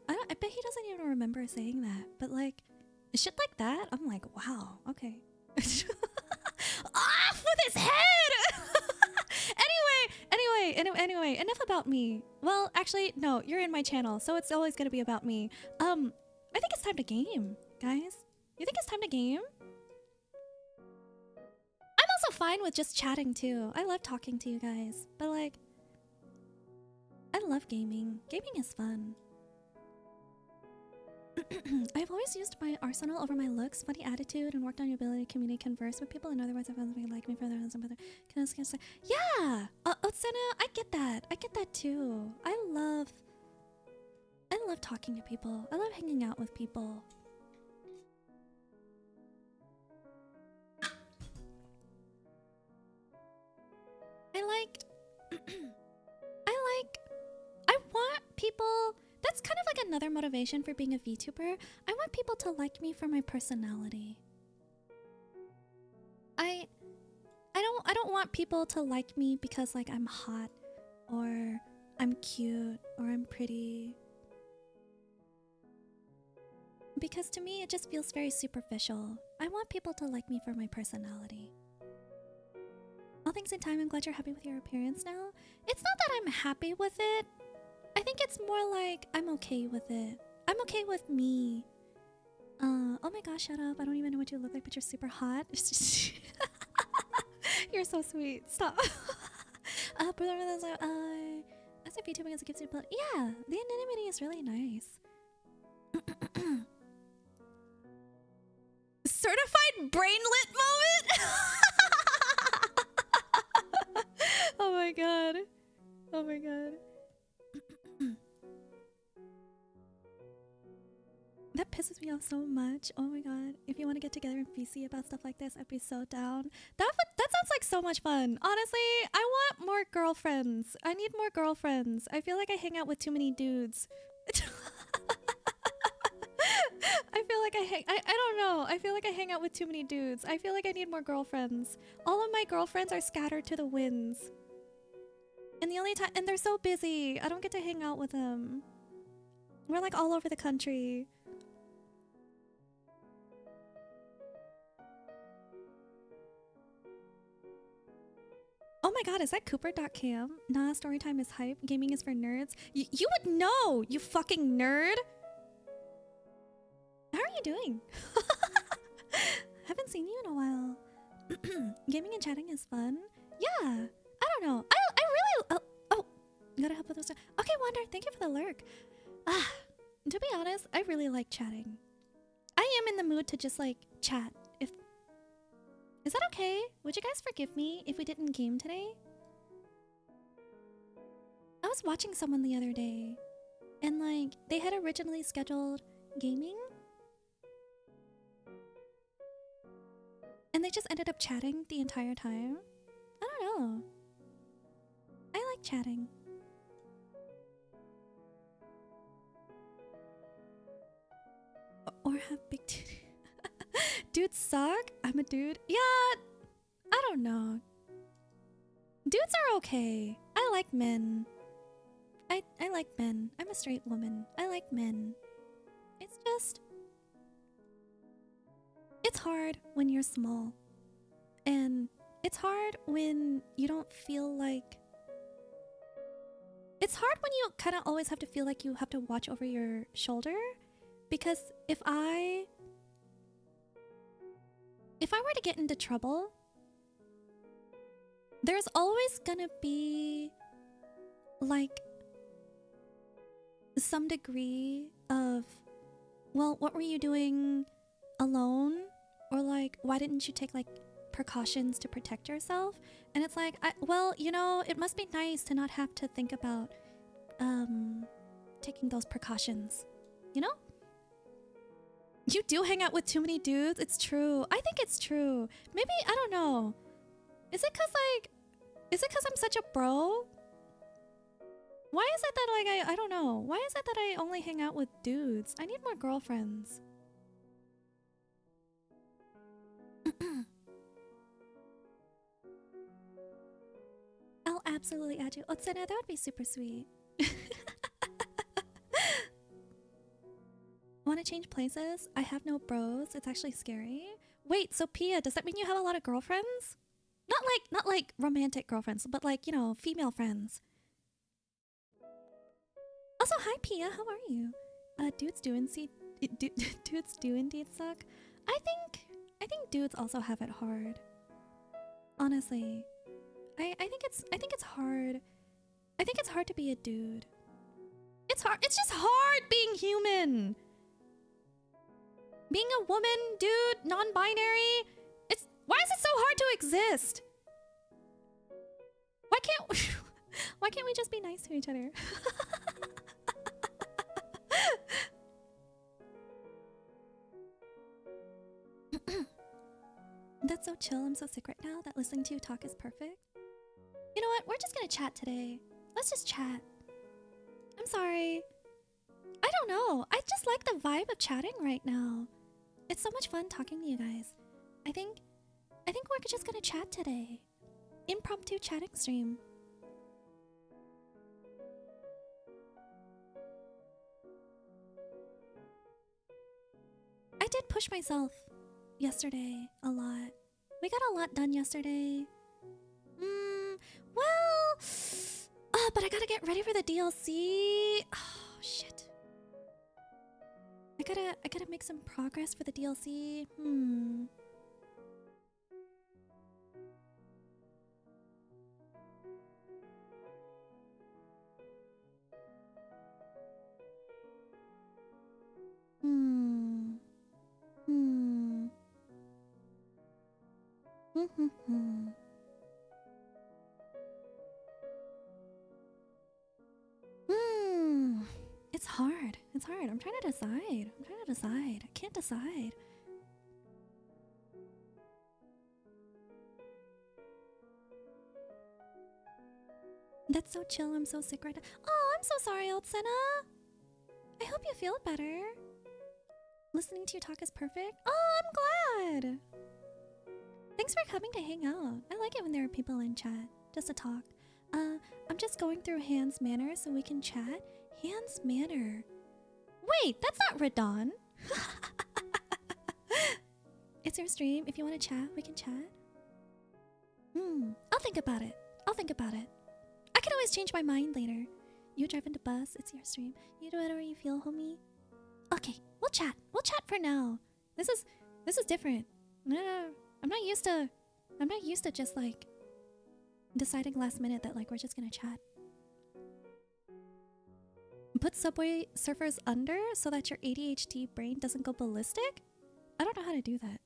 I bet he doesn't even remember saying that, but like shit like that, I'm like, wow, okay. Off with his head. Anyway, enough about me. Well, actually, no, you're in my channel, so it's always gonna be about me. I think it's time to game, guys. You think it's time to game? I'm also fine with just chatting too. I love talking to you guys, but like, I love gaming. Gaming is fun. I've always used my arsenal over my looks, funny attitude, and worked on your ability to communicate, converse with people, and otherwise I found somebody like me for their husband. Can I say, yeah, Otsena, I get that. I get that too. I love talking to people. I love hanging out with people. I want people. That's kind of like another motivation for being a VTuber. I want people to like me for my personality. I don't want people to like me because like I'm hot or I'm cute or I'm pretty. Because to me it just feels very superficial. I want people to like me for my personality. All things in time, I'm glad you're happy with your appearance now. It's not that I'm happy with it. I think it's more like I'm okay with it. I'm okay with me. Oh my gosh, shut up. I don't even know what you look like, but you're super hot. You're so sweet. Stop. As a VTuber as a gift, but yeah, the anonymity is really nice. Certified brainlet moment? Oh my god. Oh my god. That pisses me off so much. Oh my god. If you want to get together and VC about stuff like this, I'd be so down. That sounds like so much fun. Honestly, I want more girlfriends. I need more girlfriends. I feel like I hang out with too many dudes. I feel like I don't know. I feel like I hang out with too many dudes. I feel like I need more girlfriends. All of my girlfriends are scattered to the winds. And the only time, and they're so busy. I don't get to hang out with them. We're like all over the country. Oh my god, is that Cooper.cam? Nah, storytime is hype. Gaming is for nerds. You would know, you fucking nerd. How are you doing? Haven't seen you in a while. Gaming and chatting is fun. Yeah, I don't know. I really... Oh, gotta help with this. Okay, Wander, thank you for the lurk. To be honest, I really like chatting. I am in the mood to just like chat. Is that okay? Would you guys forgive me if we didn't game today? I was watching someone the other day and like they had originally scheduled gaming and they just ended up chatting the entire time. I don't know. I like chatting. Or have big titties. Dudes suck? I'm a dude? Yeah, I don't know. Dudes are okay. I like men. I like men. I'm a straight woman. I like men. It's just... It's hard when you're small. And it's hard when you don't feel like... It's hard when you kind of always have to feel like you have to watch over your shoulder. Because if I were to get into trouble, there's always gonna be like some degree of, well, what were you doing alone? Or like, why didn't you take like precautions to protect yourself? And it's like, well, you know, it must be nice to not have to think about taking those precautions, you know? You do hang out with too many dudes. It's true. I think it's true. Maybe, I don't know. Is it cause I'm such a bro? Why is it that like I don't know. Why is it that I only hang out with dudes? I need more girlfriends. I'll absolutely add you. Otsuna, that would be super sweet. Want to change places? I have no bros. It's actually scary. Wait, so Pia, does that mean you have a lot of girlfriends? Not like romantic girlfriends, but like, you know, female friends. Also, hi Pia, how are you? Dudes do indeed suck. I think dudes also have it hard. Honestly. I think it's hard. I think it's hard to be a dude. It's hard. It's just hard being human. Being a woman, dude, non-binary, why is it so hard to exist? Why can't we just be nice to each other? That's so chill. I'm so sick right now that listening to you talk is perfect. You know what? We're just gonna chat today. Let's just chat. I'm sorry. I don't know. I just like the vibe of chatting right now. It's so much fun talking to you guys. I think we're just gonna chat today. Impromptu chatting stream. I did push myself yesterday a lot. We got a lot done yesterday. Well, but I gotta get ready for the DLC. Oh shit. I gotta make some progress for the DLC. It's hard. It's hard. I'm trying to decide. I can't decide. That's so chill. I'm so sick right now. Oh, I'm so sorry, old Senna. I hope you feel better. Listening to you talk is perfect. Oh, I'm glad. Thanks for coming to hang out. I like it when there are people in chat, just to talk. I'm just going through Hans Manor so we can chat. Hans Manor. Wait, that's not Radon. It's your stream. If you want to chat, we can chat. I'll think about it. I'll think about it. I can always change my mind later. You drive into bus, it's your stream. You do whatever you feel, homie. Okay, we'll chat. We'll chat for now. This is different. No, I'm not used to just like deciding last minute that like we're just gonna chat. Put Subway Surfers under so that your ADHD brain doesn't go ballistic? I don't know how to do that.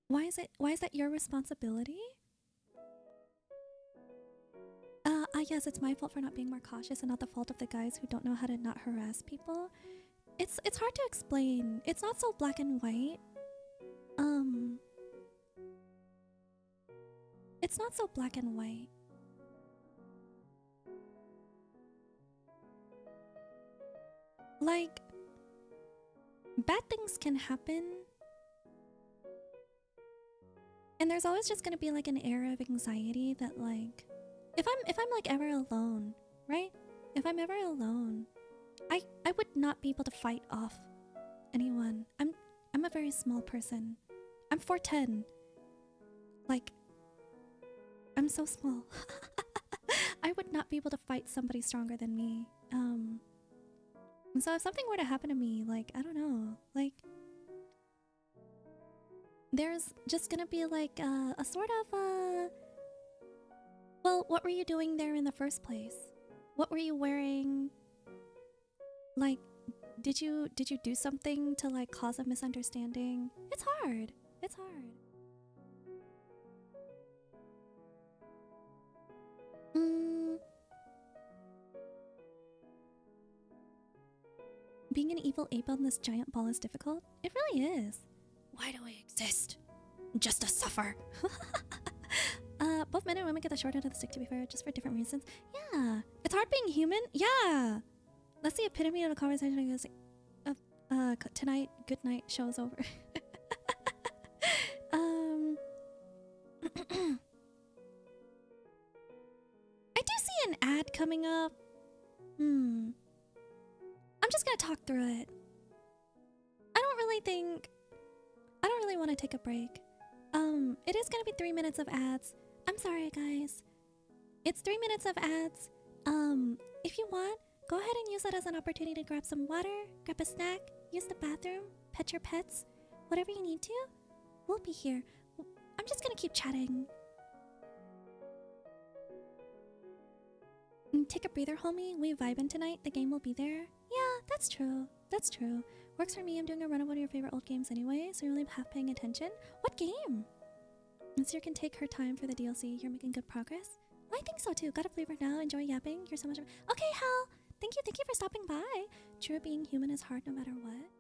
Why is that your responsibility? Yes, it's my fault for not being more cautious and not the fault of the guys who don't know how to not harass people. It's hard to explain. It's not so black and white. It's not so black and white. Like, bad things can happen. And there's always just gonna be like an air of anxiety that like if I'm like ever alone, right? If I'm ever alone, I would not be able to fight off anyone. I'm a very small person. I'm 4'10". Like, I'm so small. I would not be able to fight somebody stronger than me. And so if something were to happen to me, like, I don't know, like there's just gonna be like a sort of well, what were you doing there in the first place? What were you wearing? Like, did you do something to like cause a misunderstanding? It's hard. It's hard. Being an evil ape on this giant ball is difficult. It really is. Why do we exist? Just to suffer. Both men and women get the short end of the stick, to be fair, just for different reasons. Yeah. It's hard being human. Yeah. That's the epitome of a conversation. Tonight, good night, show's over. I do see an ad coming up. I'm just gonna talk through it. I don't really want to take a break. It is gonna be 3 minutes of ads. I'm sorry, guys. It's 3 minutes of ads. If you want, go ahead and use that as an opportunity to grab some water, grab a snack, use the bathroom, pet your pets, whatever you need to. We'll be here. I'm just gonna keep chatting. Take a breather, homie. We vibing tonight. The game will be there. Yeah, that's true. That's true. Works for me. I'm doing a run of one of your favorite old games anyway, so you're really half paying attention. What game? Sir can take her time for the DLC. You're making good progress. I think so too. Got a flavor now. Enjoy yapping. You're so much. Okay, Hal. Thank you for stopping by. True, being human is hard no matter what.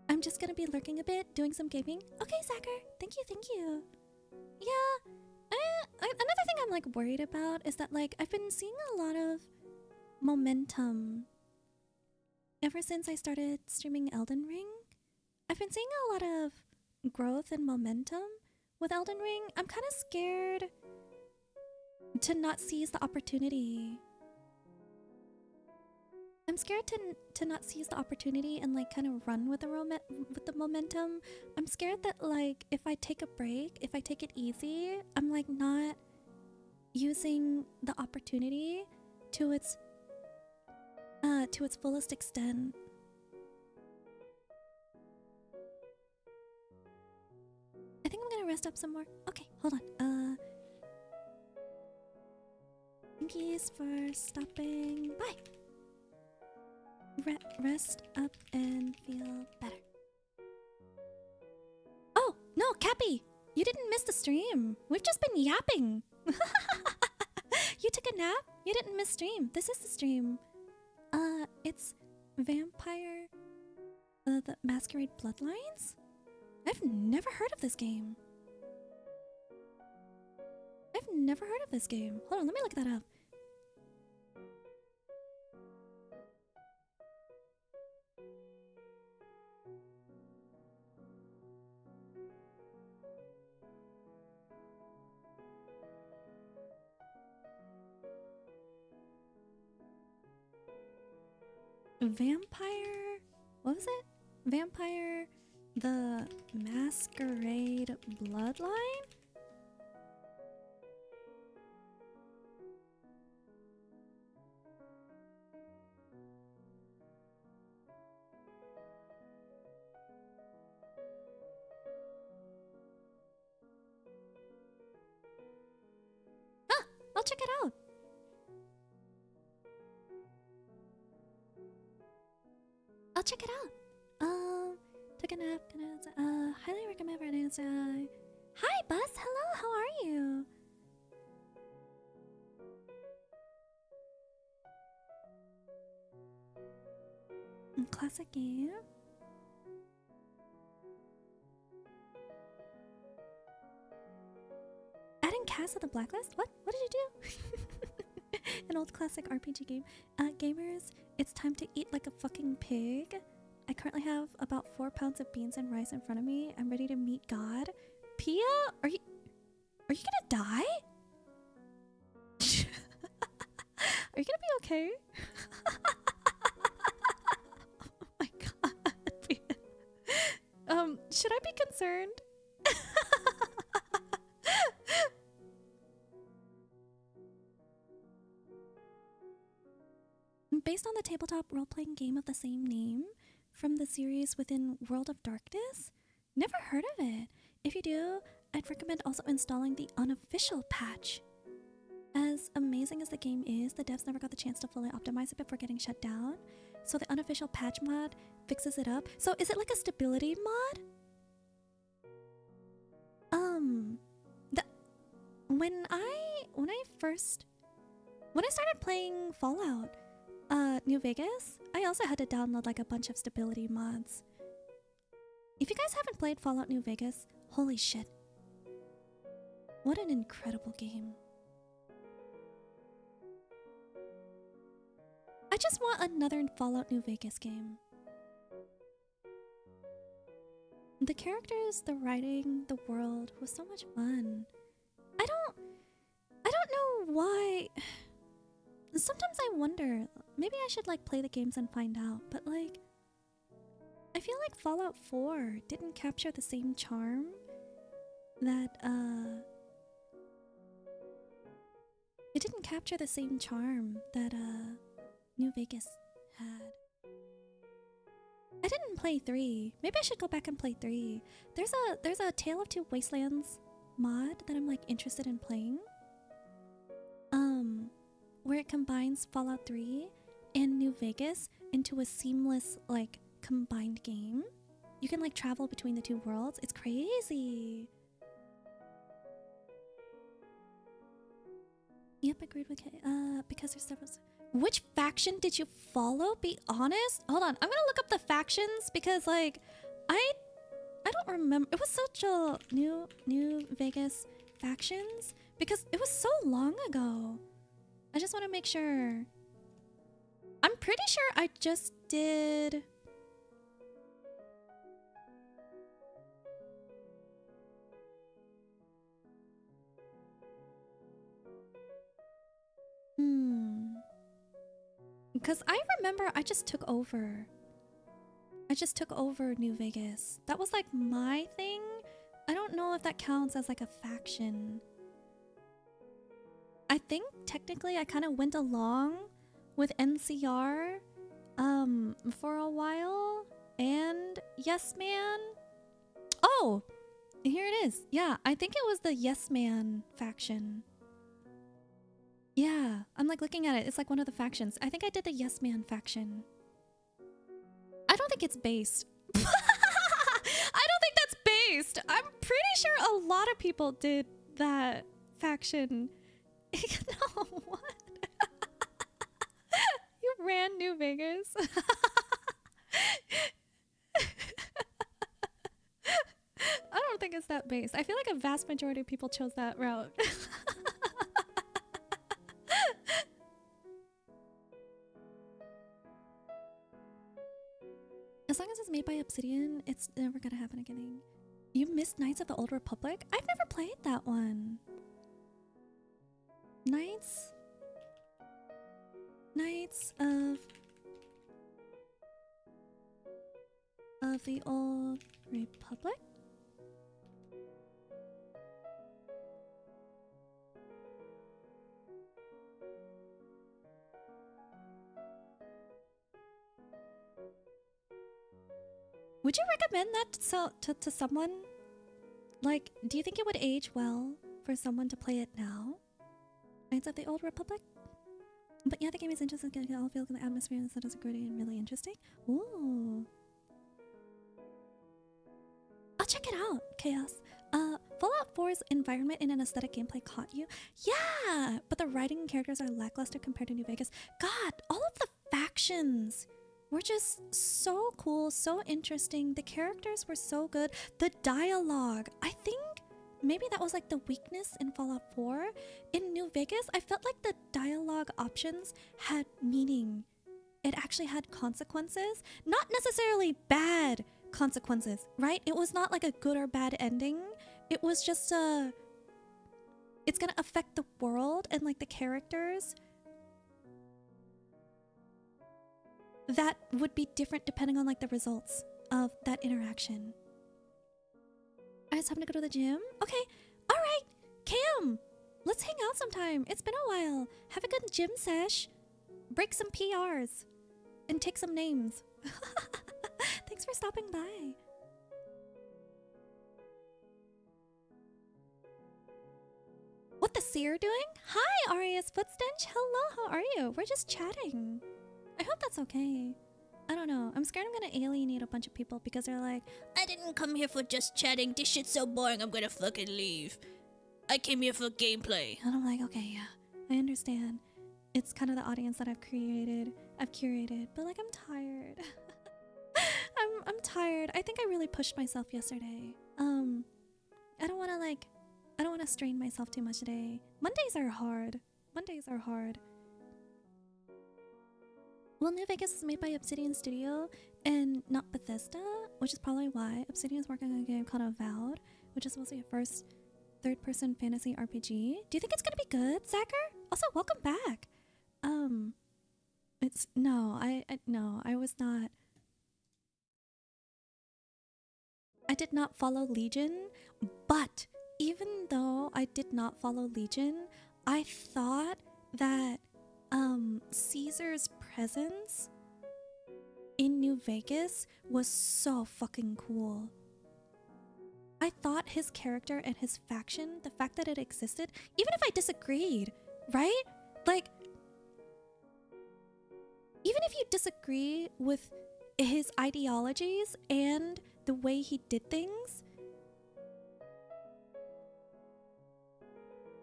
I'm just gonna be lurking a bit, doing some gaming. Okay, Zacher. Thank you. Yeah. Another thing I'm like worried about is that like I've been seeing a lot of momentum ever since I started streaming Elden Ring. I've been seeing a lot of growth and momentum with Elden Ring. I'm kind of scared to not seize the opportunity. I'm scared to not seize the opportunity and like kind of run with the momentum. I'm scared that like if I take a break, if I take it easy, I'm like not using the opportunity to its fullest extent. I think I'm gonna rest up some more. Okay, hold on. Thank yous for stopping by. Rest up and feel better. Oh, no, Cappy! You didn't miss the stream. We've just been yapping. You took a nap? You didn't miss stream. This is the stream. It's Vampire the Masquerade Bloodlines? I've never heard of this game. Hold on, let me look that up. Vampire... What was it? Vampire The Masquerade Bloodline? Huh, I'll check it out. I'll check it out. Took a nap, highly recommend for an answer. Hi, Buzz. Hello, how are you? Classic game. Adding Cass to the blacklist? What? What did you do? An old classic RPG game. Gamers, it's time to eat like a fucking pig. I currently have about 4 pounds of beans and rice in front of me. I'm ready to meet God. Pia, are you gonna die? Are you gonna be okay? Oh my god, Pia. Should I be concerned? Based on the tabletop role-playing game of the same name from the series within World of Darkness? Never heard of it. If you do, I'd recommend also installing the unofficial patch. As amazing as the game is, the devs never got the chance to fully optimize it before getting shut down. So the unofficial patch mod fixes it up. So is it like a stability mod? When I started playing Fallout New Vegas, I also had to download like a bunch of stability mods. If you guys haven't played Fallout New Vegas, holy shit. What an incredible game. I just want another Fallout New Vegas game. The characters, the writing, the world was so much fun. I don't know why. Sometimes I wonder, maybe I should like play the games and find out, but like I feel like Fallout 4 didn't capture the same charm that New Vegas had. I didn't play 3. Maybe I should go back and play 3. There's a Tale of Two Wastelands mod that I'm like interested in playing. Where it combines Fallout 3 and New Vegas into a seamless like combined game. You can like travel between the two worlds. It's crazy. Yep, agreed with Kay. Because there's several. Which faction did you follow? Be honest. Hold on, I'm gonna look up the factions because like I don't remember. It was such a New Vegas factions because it was so long ago. I just want to make sure. I'm pretty sure I just did. Because I remember I just took over. New Vegas. That was like my thing. I don't know if that counts as like a faction. I think technically I kind of went along with NCR for a while and Yes Man. Oh, here it is. Yeah, I think it was the Yes Man faction. Yeah, I'm like looking at it. It's like one of the factions. I think I did the Yes Man faction. I don't think it's based. I don't think that's based. I'm pretty sure a lot of people did that faction. No, what? You ran New Vegas? I don't think it's that based. I feel like a vast majority of people chose that route. As long as it's made by Obsidian, it's never gonna happen again. You missed Knights of the Old Republic? I've never played that one. Knights of of the Old Republic? Would you recommend that to someone? Like, do you think it would age well for someone to play it now? Knights of the Old Republic? But yeah, the game is interesting. I all feel the atmosphere and the set is gritty and really interesting. Ooh. I'll check it out, Chaos. Fallout 4's environment and an aesthetic gameplay caught you? Yeah! But the writing and characters are lackluster compared to New Vegas. God, all of the factions were just so cool, so interesting. The characters were so good. The dialogue, I think maybe that was like the weakness in Fallout 4. In New Vegas, I felt like the dialogue options had meaning. It actually had consequences. Not necessarily bad consequences, right? It was not like a good or bad ending. It was just it's gonna affect the world and like the characters. That would be different depending on like the results of that interaction. I just having to go to the gym? Okay, alright, Cam, let's hang out sometime. It's been a while. Have a good gym sesh. Break some PRs. And take some names. Thanks for stopping by. What the seer doing? Hi, Aria's Footstench. Hello, how are you? We're just chatting. I hope that's okay. I don't know. I'm scared I'm gonna alienate a bunch of people because they're like, I didn't come here for just chatting. This shit's so boring. I'm gonna fucking leave. I came here for gameplay. And I'm like, okay, yeah, I understand. It's kind of the audience that I've curated, but like I'm tired. I'm tired. I think I really pushed myself yesterday. I don't want to strain myself too much today. Mondays are hard. Well, New Vegas is made by Obsidian Studio and not Bethesda, which is probably why Obsidian is working on a game called Avowed, which is supposed to be a first third-person fantasy RPG. Do you think it's gonna be good, Zachar? Also, welcome back. It's no, I was not. I did not follow Legion, but even though I did not follow Legion, I thought that Caesar's presence in New Vegas was so fucking cool. I thought his character and his faction, the fact that it existed, even if I disagreed, right? Like, even if you disagree with his ideologies and the way he did things,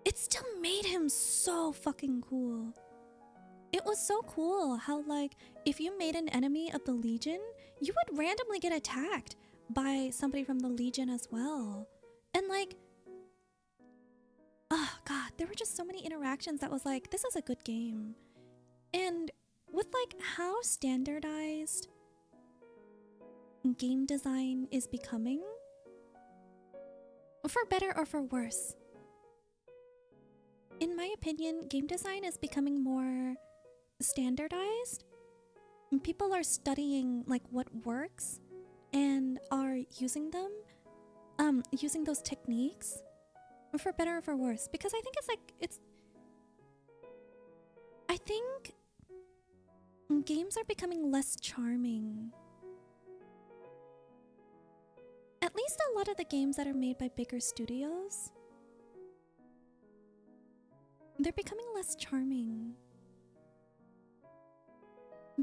it still made him so fucking cool. It was so cool how, like, if you made an enemy of the Legion, you would randomly get attacked by somebody from the Legion as well. And like, oh god, there were just so many interactions that was like, this is a good game. And with like how standardized game design is becoming, for better or for worse, in my opinion, game design is becoming more standardized. People are studying like what works and are using them, using those techniques for better or for worse, because I think I think games are becoming less charming. At least a lot of the games that are made by bigger studios, they're becoming less charming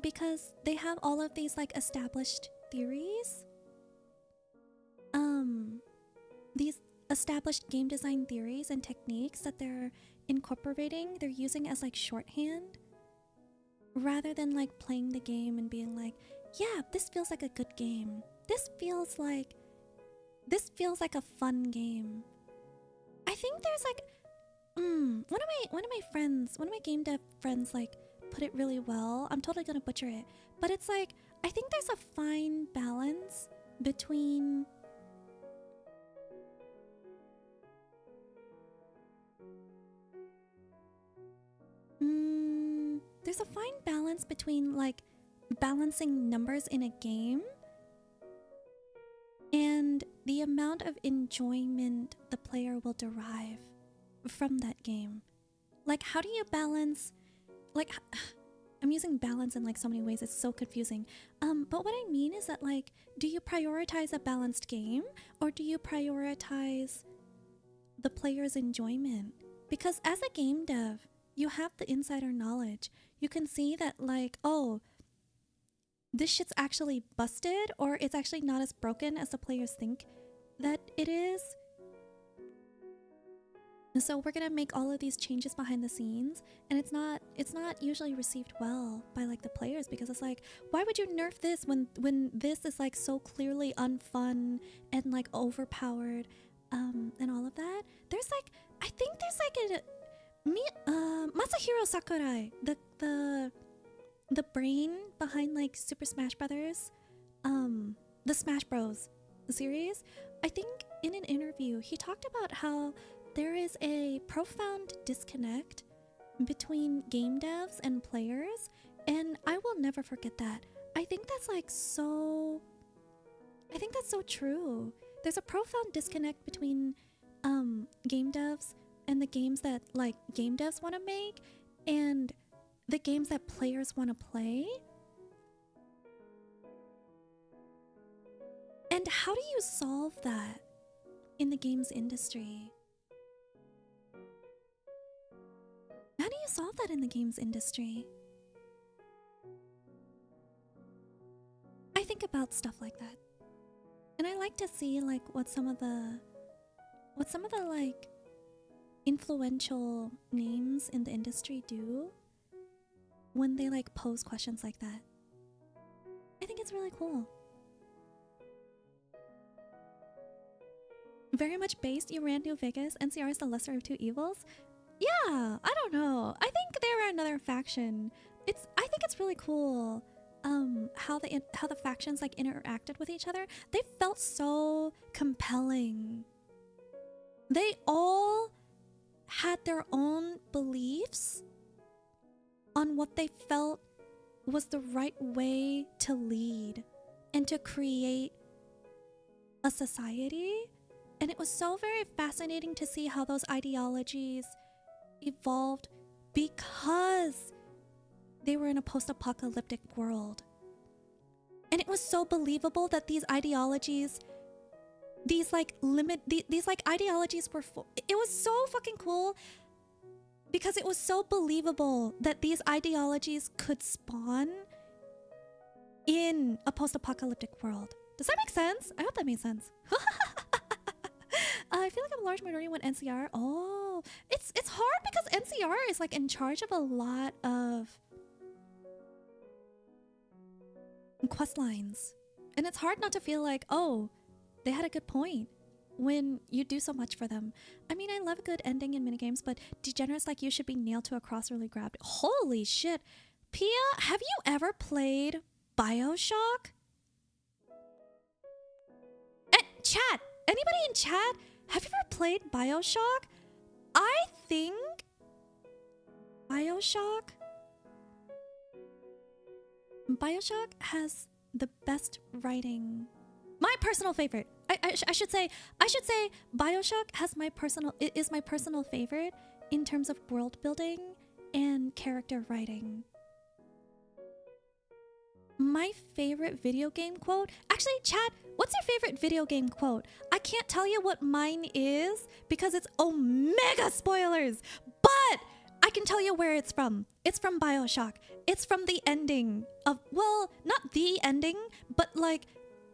because they have all of these like established theories, these established game design theories and techniques that they're incorporating, they're using as like shorthand rather than like playing the game and being like, yeah, this feels like a good game. This feels like a fun game. I think there's like one of my game dev friends like put it really well. I'm totally gonna butcher it, but it's like, I think there's a fine balance between there's a fine balance between like balancing numbers in a game and the amount of enjoyment the player will derive from that game. Like, how do you balance, like, I'm using balance in like so many ways, it's so confusing. But what I mean is that, like, do you prioritize a balanced game, or do you prioritize the player's enjoyment? Because as a game dev, you have the insider knowledge. You can see that, like, oh, this shit's actually busted, or it's actually not as broken as the players think that it is. So we're gonna make all of these changes behind the scenes, and it's not usually received well by like the players, because it's like, why would you nerf this when this is like so clearly unfun and like overpowered, and all of that. There's like, I think there's like Masahiro Sakurai, the brain behind like Super Smash Brothers, the Smash Bros series. I think in an interview he talked about how there is a profound disconnect between game devs and players, and I will never forget that. I think that's so true. There's a profound disconnect between game devs and the games that like game devs want to make, and the games that players want to play. And how do you solve that in the games industry? How do you solve that in the games industry? I think about stuff like that. And I like to see like what some of the like influential names in the industry do when they like pose questions like that. I think it's really cool. Very much based, you ran New Vegas, NCR is the lesser of two evils. Yeah, I don't know. I think they were another faction. I think it's really cool how the factions like interacted with each other. They felt so compelling. They all had their own beliefs on what they felt was the right way to lead and to create a society. And it was so very fascinating to see how those ideologies evolved because they were in a post-apocalyptic world. And it was so believable that these ideologies, these ideologies were it was so fucking cool because it was so believable that these ideologies could spawn in a post-apocalyptic world. Does that make sense? I hope that made sense. I feel like I'm a large minority when NCR. Oh, it's hard because NCR is like in charge of a lot of quest lines, and it's hard not to feel like, oh, they had a good point when you do so much for them. I mean, I love a good ending in minigames, but degenerates like you should be nailed to a cross really grabbed. Holy shit. Pia, have you ever played BioShock? Chat, anybody in chat, have you ever played BioShock? I think BioShock has the best writing. My personal favorite. I should say BioShock is my personal favorite in terms of world building and character writing. My favorite video game quote. Actually, chat, what's your favorite video game quote? I can't tell you what mine is because it's omega spoilers, but I can tell you where it's from. It's from BioShock. It's from the ending of, well, not the ending, but like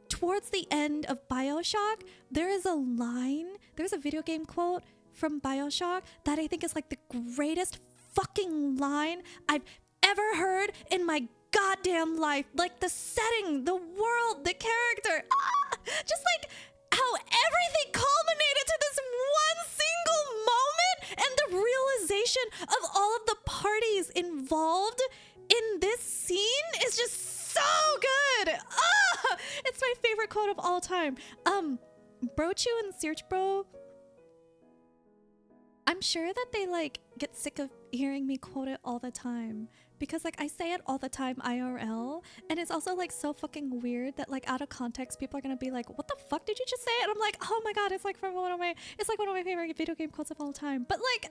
towards the end of BioShock, there is a line, there's a video game quote from BioShock that I think is like the greatest fucking line I've ever heard in my goddamn life. Like the setting, the world, the character, just like how everything culminated to this one single moment, and the realization of all of the parties involved in this scene is just so good. It's my favorite quote of all time. Brochu and Search Bro, I'm sure that they like get sick of hearing me quote it all the time because like I say it all the time IRL, and it's also like so fucking weird that like out of context people are gonna be like, what the fuck did you just say? And I'm like, oh my god, it's like from one of my favorite video game quotes of all time. But like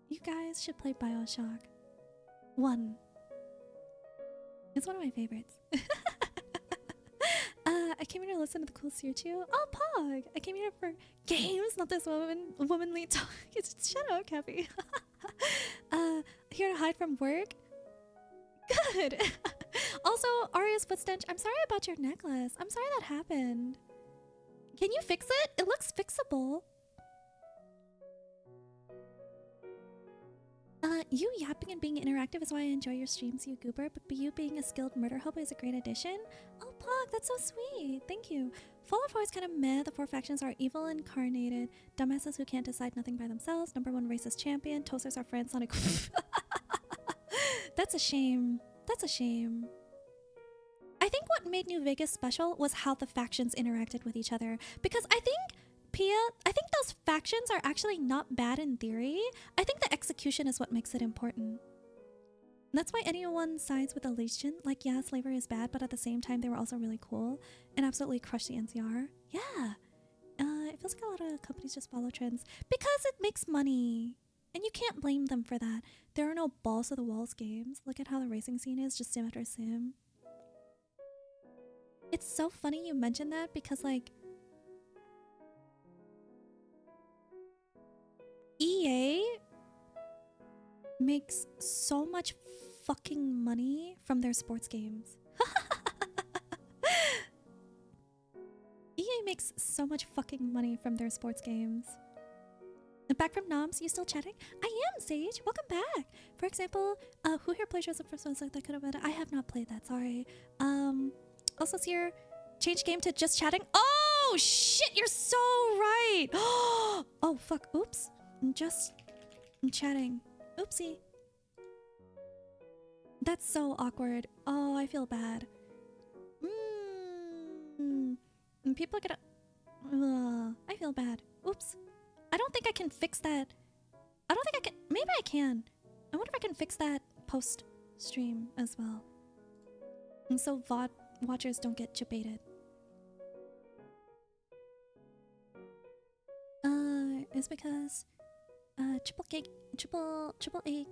you guys should play BioShock 1. It's one of my favorites. I came here to listen to the cool Searchu. Oh, Pog! I came here for games, not this womanly talk. Shut up, Cappy. Here to hide from work. Good. Also, Aria's footstench. I'm sorry about your necklace. I'm sorry that happened. Can you fix it? It looks fixable. You yapping and being interactive is why I enjoy your streams, you goober, but you being a skilled murder hobo is a great addition. Oh, Pog, that's so sweet. Thank you. Fallout 4 is kind of meh. The 4 factions are evil incarnated. Dumbasses who can't decide nothing by themselves. #1 racist champion. Toasters are friends. Sonic. That's a shame. That's a shame. I think what made New Vegas special was how the factions interacted with each other. Because I think those factions are actually not bad in theory. I think the execution is what makes it important. That's why anyone sides with the Legion. Like, yeah, slavery is bad, but at the same time, they were also really cool and absolutely crushed the NCR. Yeah. It feels like a lot of companies just follow trends because it makes money. And you can't blame them for that. There are no balls to the walls games. Look at how the racing scene is, just sim after sim. It's so funny you mentioned that because, like, EA makes so much fucking money from their sports games. EA makes so much fucking money from their sports games. Back from Noms, you still chatting? I am, Sage. Welcome back. For example, who here plays Joseph for Sunset? That could have been. I have not played that. Sorry. Also, Seer, change game to just chatting. Oh shit! You're so right. Oh fuck. Oops. I'm chatting. Oopsie. That's so awkward. Oh, I feel bad. People are gonna... I feel bad. Oops. I don't think I can fix that. I don't think I can... Maybe I can. I wonder if I can fix that post-stream as well. And so VOD watchers don't get chip-baited. It's because... triple A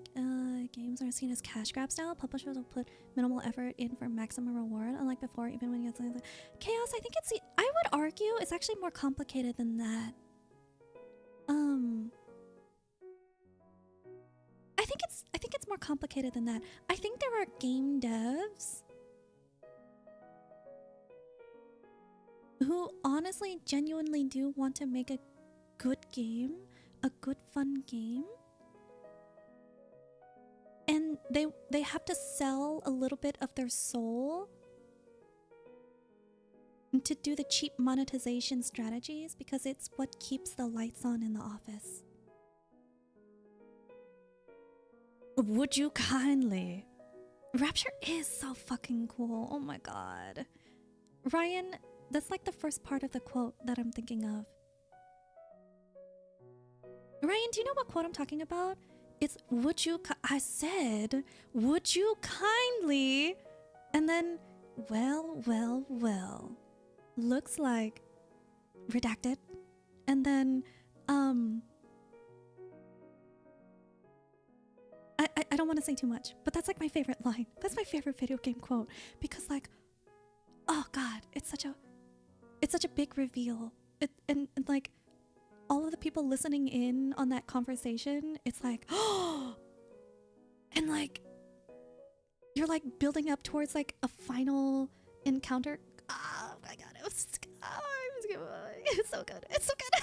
games are seen as cash grabs now. Publishers will put minimal effort in for maximum reward, unlike before, even when you get something like Chaos. I think I would argue it's actually more complicated than that. I think it's more complicated than that. I think there are game devs who honestly, genuinely do want to make a good game, a good fun game, and they have to sell a little bit of their soul to do the cheap monetization strategies because it's what keeps the lights on in the office. Would you kindly? Rapture is so fucking cool. Oh my god. Ryan, that's like the first part of the quote that I'm thinking of. Ryan, do you know what quote I'm talking about? It's, I said, would you kindly? And then, well. Looks like redacted. And then, I don't want to say too much, but that's like my favorite line. That's my favorite video game quote because, like, oh god, it's such a big reveal. And like all of the people listening in on that conversation, it's like, oh, and like you're like building up towards like a final encounter. Oh my god, it was so good. It's so good.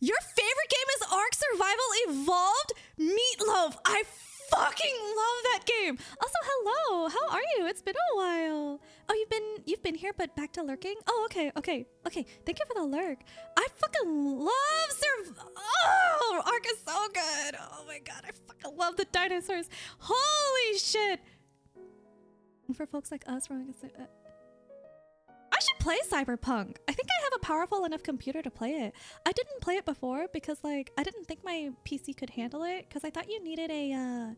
Your favorite game is Ark Survival Evolved? Meatloaf! I fucking love that game! Also, hello! How are you? It's been a while. Oh, you've been here but back to lurking? Oh, okay. Thank you for the lurk. I fucking love Oh, Ark is so good! Oh my god, I fucking love the dinosaurs. Holy shit! And for folks like us, I should play Cyberpunk. I think I have a powerful enough computer to play it. I didn't play it before because like I didn't think my PC could handle it because I thought you needed a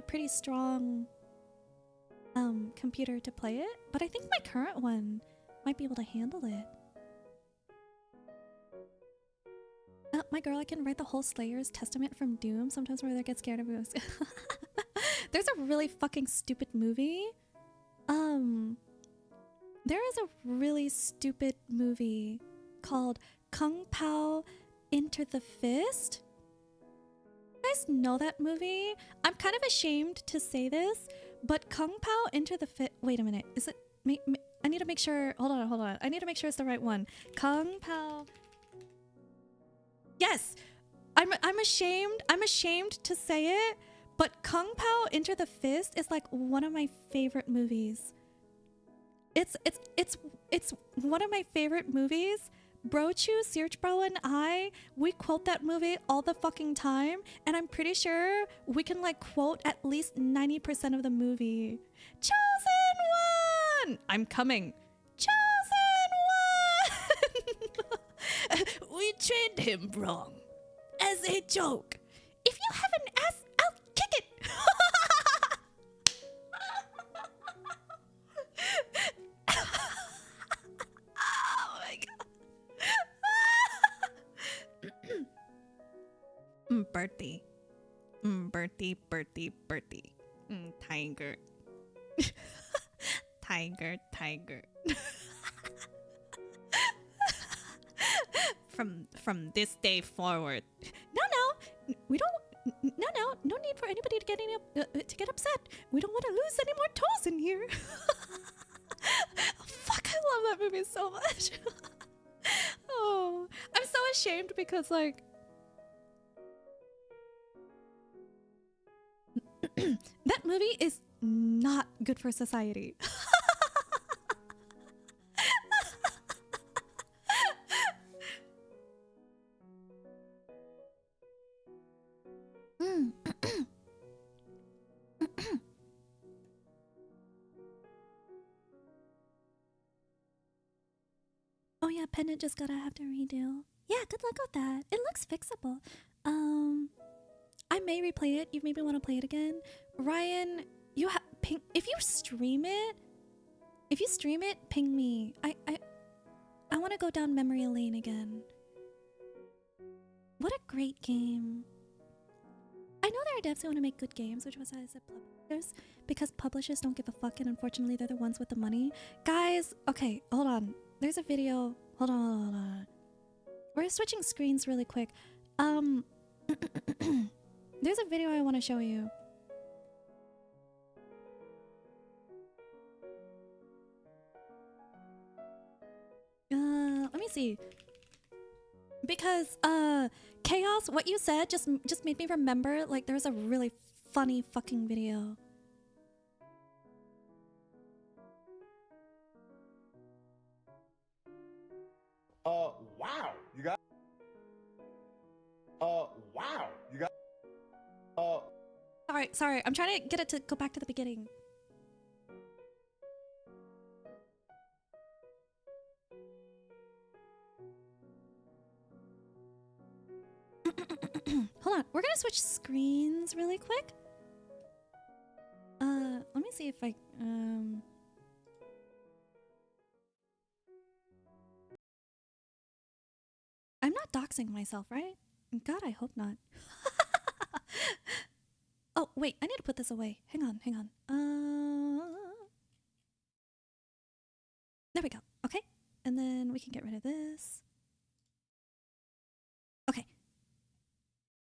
pretty strong computer to play it, but I think my current one might be able to handle it. My girl, I can write the whole Slayer's Testament from Doom. Sometimes my brother gets scared of movies. There's a really fucking stupid movie. There is a really stupid movie called Kung Pao Enter the Fist. You guys know that movie? I'm kind of ashamed to say this, but Kung Pao Enter the Fist. Wait a minute. Is it? I need to make sure. Hold on. I need to make sure it's the right one. Kung Pao. Yes, I'm ashamed. I'm ashamed to say it, but Kung Pao Enter the Fist is like one of my favorite movies. It's one of my favorite movies. Brochu, Search Bro, and we quote that movie all the fucking time, and I'm pretty sure we can like quote at least 90% of the movie. Chosen one! I'm coming. Chosen one! We trained him wrong. As a joke. If you have an ass, I'll kick it! Oh my god. Bertie. Bertie. Tiger. Tiger. From this day forward. No, we don't. No need for anybody to get upset. We don't want to lose any more toes in here. Fuck, I love that movie so much. Oh, I'm so ashamed because like that movie is not good for society. Oh yeah, Pendant just gotta have to redo. Yeah, good luck with that. It looks fixable. I may replay it. You maybe want to play it again. Ryan, you have ping. If you stream it, ping me. I want to go down memory lane again. What a great game. I know there are devs who want to make good games, which was why I said publishers, because publishers don't give a fuck, and unfortunately they're the ones with the money. Guys, okay, hold on. There's a video. Hold on. We're switching screens really quick. There's a video I want to show you. Let me see. Because Chaos, what you said just made me remember like there's a really funny fucking video. Wow. You got wow. You got Sorry. I'm trying to get it to go back to the beginning. Hold on. We're gonna switch screens really quick. Let me see if I I'm not doxing myself, right? God, I hope not. Oh, wait, I need to put this away. Hang on. There we go. Okay. And then we can get rid of this.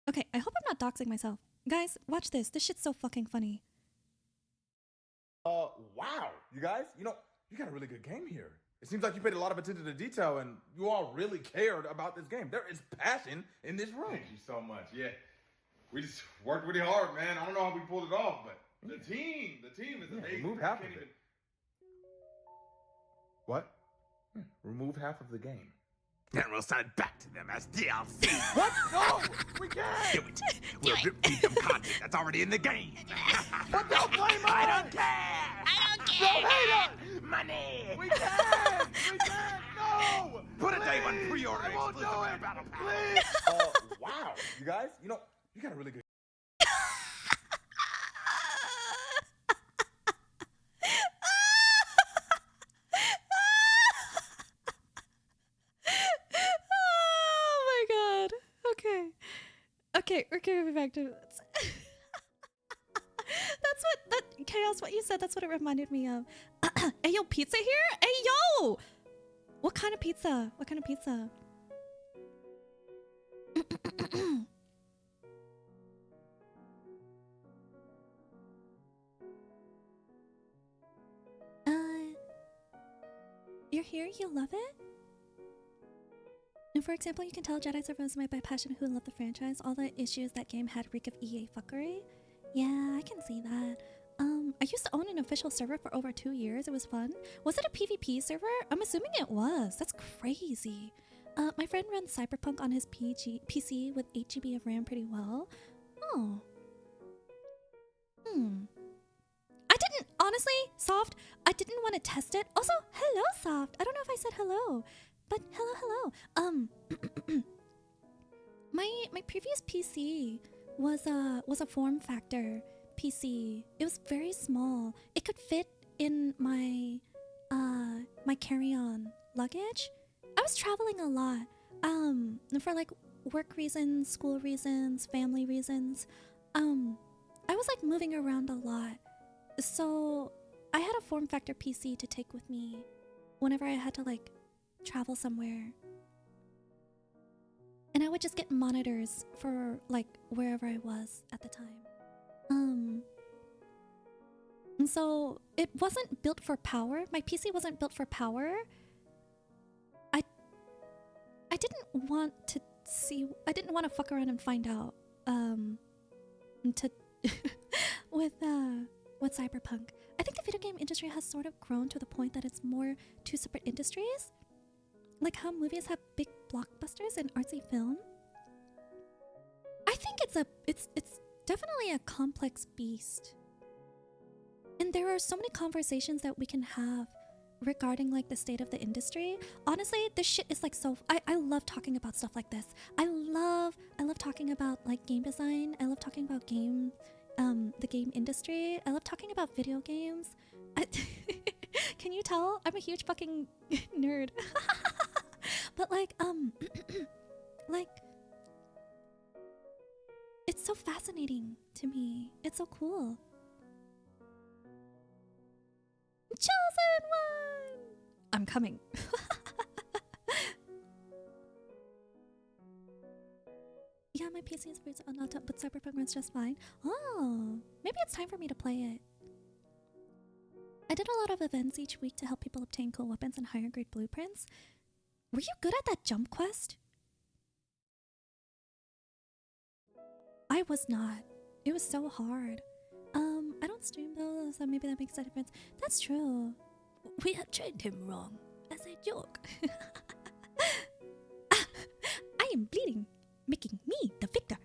Okay, I hope I'm not doxing myself. Guys, watch this. This shit's so fucking funny. wow. You guys, you got a really good game here. It seems like you paid a lot of attention to detail and you all really cared about this game. There is passion in this room. Thank you so much. Yeah. We just worked really hard, man. I don't know how we pulled it off, but the team is amazing. Remove half of it. What? Remove half of the game. Then we'll sell it back to them as DLC. What? No! We can't! Do it. We'll repeat them content that's already in the game. But don't play mine! I don't care! Don't hate us! Money! We can't! day one pre-order I won't exclusive do in the it. Battle Pass. Please. Wow. You guys, you got a really good. Oh my god. Okay. Okay, we're gonna be back to this. That's what that chaos. What you said. That's what it reminded me of. Hey yo, pizza here. Hey yo. What kind of pizza? What kind of pizza? You're here. You love it. And for example, you can tell Jedi Survivors made by passion who love the franchise. All the issues that game had reek of EA fuckery. Yeah, I can see that. I used to own an official server for over 2 years. It was fun. Was it a PvP server? I'm assuming it was. That's crazy. My friend runs Cyberpunk on his PC with 8 GB of RAM pretty well. Oh. I didn't, honestly, Soft, I didn't want to test it. Also, hello, Soft. I don't know if I said hello, but hello. My previous PC was a form factor PC. It was very small. It could fit in my my carry-on luggage. I was traveling a lot. For like work reasons, school reasons, family reasons. I was like moving around a lot. So I had a form factor PC to take with me whenever I had to like travel somewhere. And I would just get monitors for like wherever I was at the time. And so it wasn't built for power. My PC wasn't built for power. I didn't want to see, I didn't want to fuck around and find out with Cyberpunk. I think the video game industry has sort of grown to the point that it's more two separate industries. Like how movies have big blockbusters and artsy film. I think it's definitely a complex beast. And there are so many conversations that we can have regarding like the state of the industry. Honestly, this shit is like so I love talking about stuff like this. I love talking about like game design. I love talking about the game industry. I love talking about video games. Can you tell? I'm a huge fucking nerd. But like like it's so fascinating to me. It's so cool. Chosen one! I'm coming. Yeah, my PC is weird on laptop, but Cyberpunk runs just fine. Oh, maybe it's time for me to play it. I did a lot of events each week to help people obtain cool weapons and higher grade blueprints. Were you good at that jump quest? I was not. It was so hard. I don't stream though, so maybe that makes a difference. That's true. We have trained him wrong. As a joke. I am bleeding, making me the victor.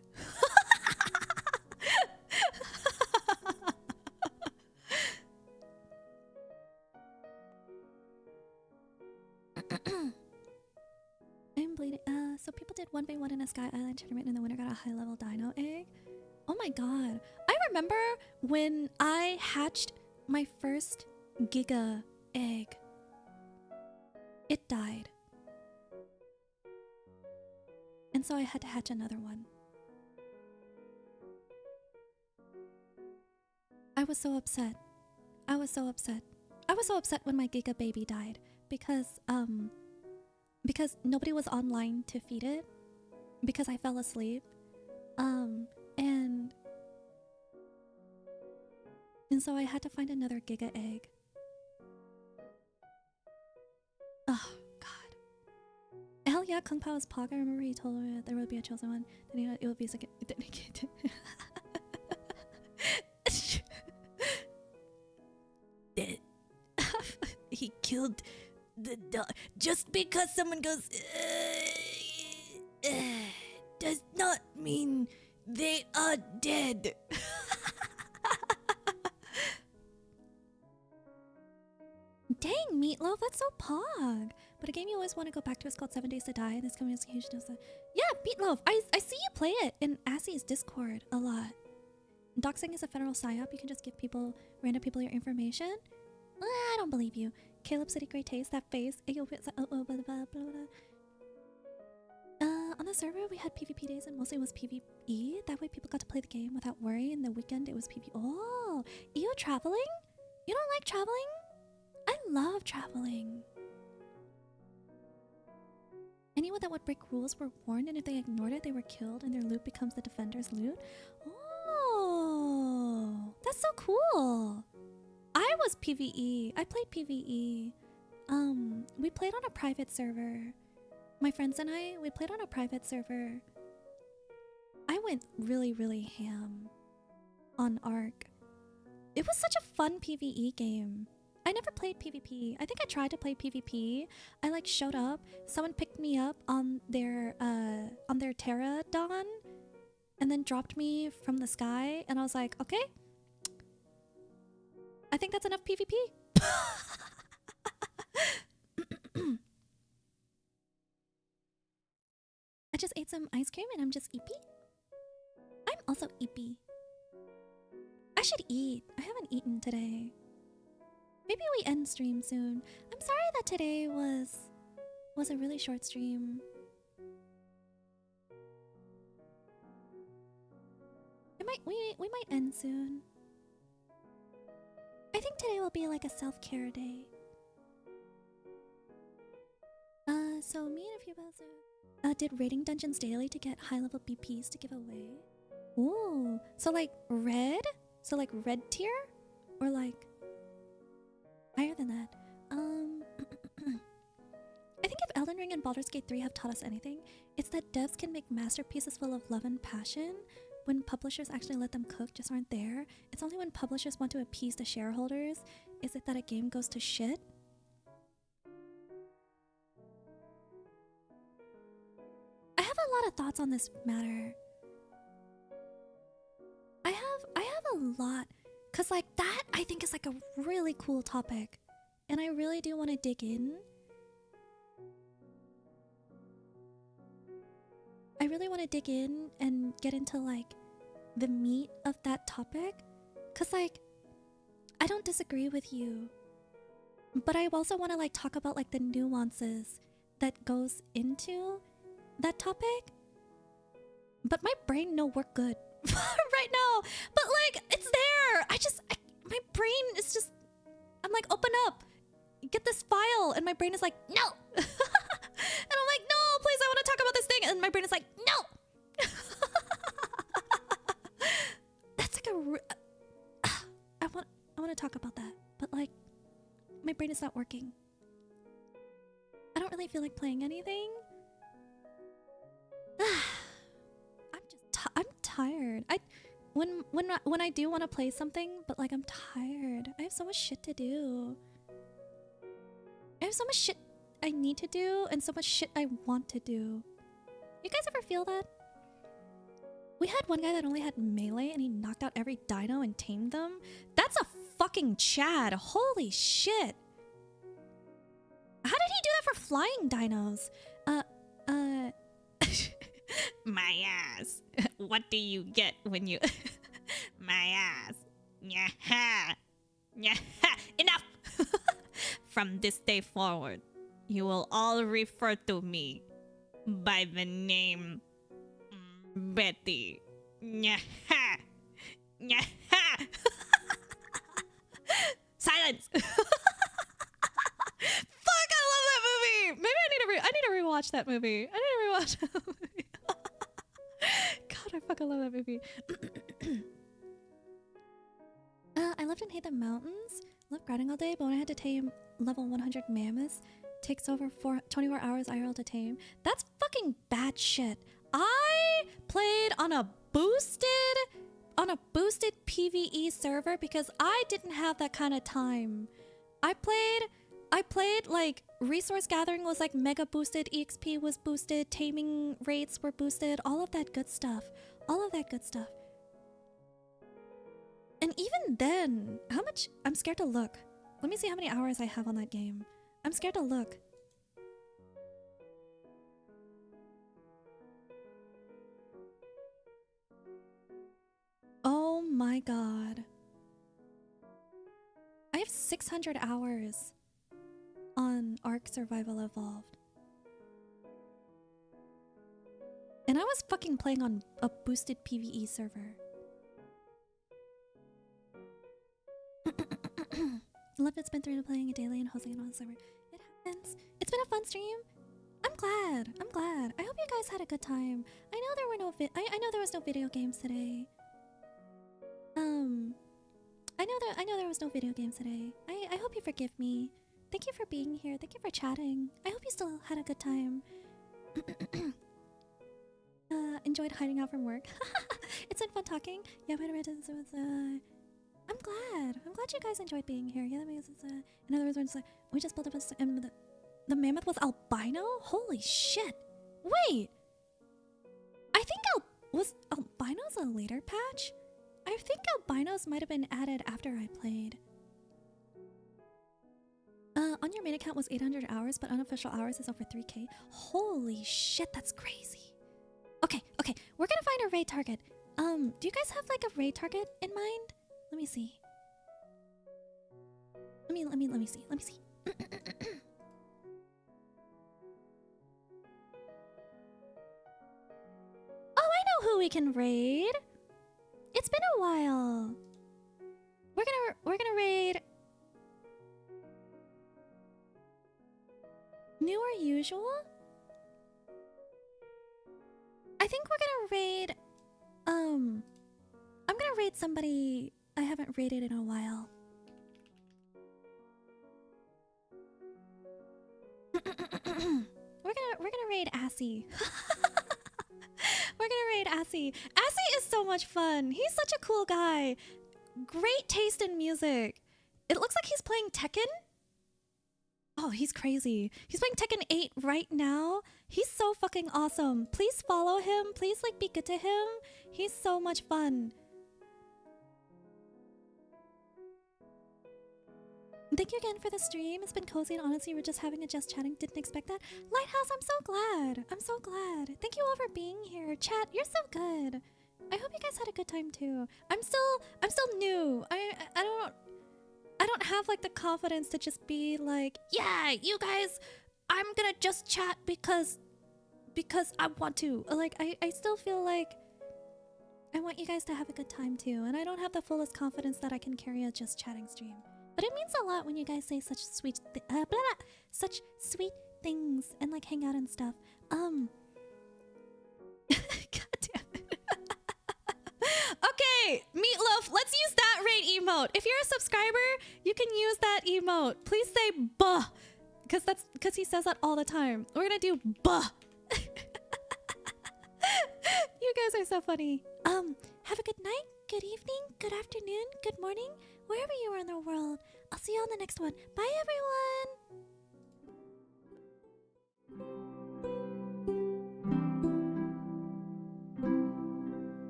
I'm bleeding. So people did 1v1 in a Sky Island tournament and the winner got a high level dino egg. Oh my god. I remember when I hatched my first Giga egg. It died. And so I had to hatch another one. I was so upset. I was so upset. I was so upset when my Giga baby died because nobody was online to feed it because I fell asleep. And so I had to find another Giga egg. Oh god. Hell yeah, Kung Pao is Pog. I remember he told me there would be a chosen one. Then it would be a second. He killed the dog. Just because someone goes does not mean they are dead. Dang, Meatloaf, that's so pog. But a game you always want to go back to is called 7 Days to Die. And this coming is huge. Yeah, Meatloaf. I see you play it in Assie's Discord a lot. Doxing is a federal psyop. You can just give random people your information. I don't believe you. Caleb City, great taste. That face. On the server, we had PvP days and mostly it was PvE. That way people got to play the game without worry. And the weekend, it was PvE. Oh, you traveling? You don't like traveling? I love traveling. Anyone that would break rules were warned, and if they ignored it, they were killed, and their loot becomes the defender's loot. Oh, that's so cool. I was PvE. I played PvE. We played on a private server. My friends and I, we played on a private server. I went really, really ham on Ark. It was such a fun PvE game. I never played PvP. I think I tried to play PvP. I like showed up. Someone picked me up on their Pterodon and then dropped me from the sky. And I was like, okay, I think that's enough PvP. I just ate some ice cream and I'm just eepy. I'm also eepy. I should eat. I haven't eaten today. Maybe we end stream soon. I'm sorry that today was a really short stream. We might end soon. I think today will be like a self-care day. So me and a few others did raiding dungeons daily to get high-level BPs to give away. Ooh, so like red? So like red tier? Or like higher than that? I think if Elden Ring and Baldur's Gate 3 have taught us anything, it's that devs can make masterpieces full of love and passion when publishers actually let them cook just aren't there. It's only when publishers want to appease the shareholders is it that a game goes to shit. I have a lot of thoughts on this matter. I have a lot, cause like that I think is like a really cool topic, and I really do want to dig in. I really want to dig in and get into like the meat of that topic, cause like I don't disagree with you, but I also want to like talk about like the nuances that goes into that topic. But my brain no work good right now. But like it's there. My brain is just. I'm like, open up, get this file, and my brain is like, no. And I'm like, no, please, I want to talk about this thing, and my brain is like, no. That's like I want to talk about that, but like, my brain is not working. I don't really feel like playing anything. I'm tired. When I do want to play something, but like I'm tired. I have so much shit to do. I have so much shit I need to do and so much shit I want to do. You guys ever feel that? We had one guy that only had melee and he knocked out every dino and tamed them. That's a fucking Chad. Holy shit. How did he do that for flying dinos? My ass. What do you get when you... My ass. Nyaha. Nyaha. Enough! From this day forward, you will all refer to me by the name Betty. Nyaha. Nyaha. Silence! Fuck, I love that movie! Maybe I need to rewatch that movie. I need to rewatch that movie. God, I fucking love that movie. I lived and hate the mountains. Love grinding all day, but when I had to tame level 100 mammoths, takes over 24 hours IRL to tame. That's fucking bad shit. I played on a boosted PvE server because I didn't have that kind of time. I played like resource gathering was like mega boosted, EXP was boosted, taming rates were boosted, all of that good stuff. All of that good stuff. And even then, how much? I'm scared to look. Let me see how many hours I have on that game. I'm scared to look. Oh my god. I have 600 hours on Ark Survival Evolved. And I was fucking playing on a boosted PvE server. Love it's been through playing it daily and hosting it on the server. It happens. It's been a fun stream. I'm glad. I'm glad. I hope you guys had a good time. I know there were no I know there was no video games today. I know there was no video games today. I hope you forgive me. Thank you for being here. Thank you for chatting. I hope you still had a good time. Enjoyed hiding out from work. It's been fun talking. Yeah, my residence was I'm glad. I'm glad you guys enjoyed being here. Yeah, that makes sense. In other words, like, we just built up a and the mammoth was albino? Holy shit. Wait. I think was albinos a later patch? I think albinos might have been added after I played. On your main account was 800 hours, but unofficial hours is over 3k. Holy shit, that's crazy. Okay, we're gonna find a raid target. Do you guys have like a raid target in mind? Let me see. Let me see. Oh, I know who we can raid. It's been a while. We're gonna raid new or usual? I think we're gonna raid I'm gonna raid somebody I haven't raided in a while. We're gonna raid Assy. We're gonna raid Assy. Assy is so much fun. He's such a cool guy. Great taste in music. It looks like he's playing Tekken. Oh, he's crazy. He's playing Tekken 8 right now. He's so fucking awesome. Please follow him. Please like be good to him. He's so much fun. Thank you again for the stream. It's been cozy and honestly we're just having a just chatting. Didn't expect that. Lighthouse, I'm so glad. I'm so glad. Thank you all for being here. Chat, you're so good. I hope you guys had a good time too. I'm still new. I don't have like the confidence to just be like, yeah, you guys, I'm gonna just chat because I want to. Like I still feel like I want you guys to have a good time too, and I don't have the fullest confidence that I can carry a just chatting stream. But it means a lot when you guys say such such sweet things and like hang out and stuff. God damn it. Okay, Meatloaf, let's use that raid emote. If you're a subscriber, you can use that emote. Please say buh, because he says that all the time. We're gonna do buh. You guys are so funny. Have a good night, good evening, good afternoon, good morning, wherever you are in the world. I'll see you on the next one. Bye, everyone.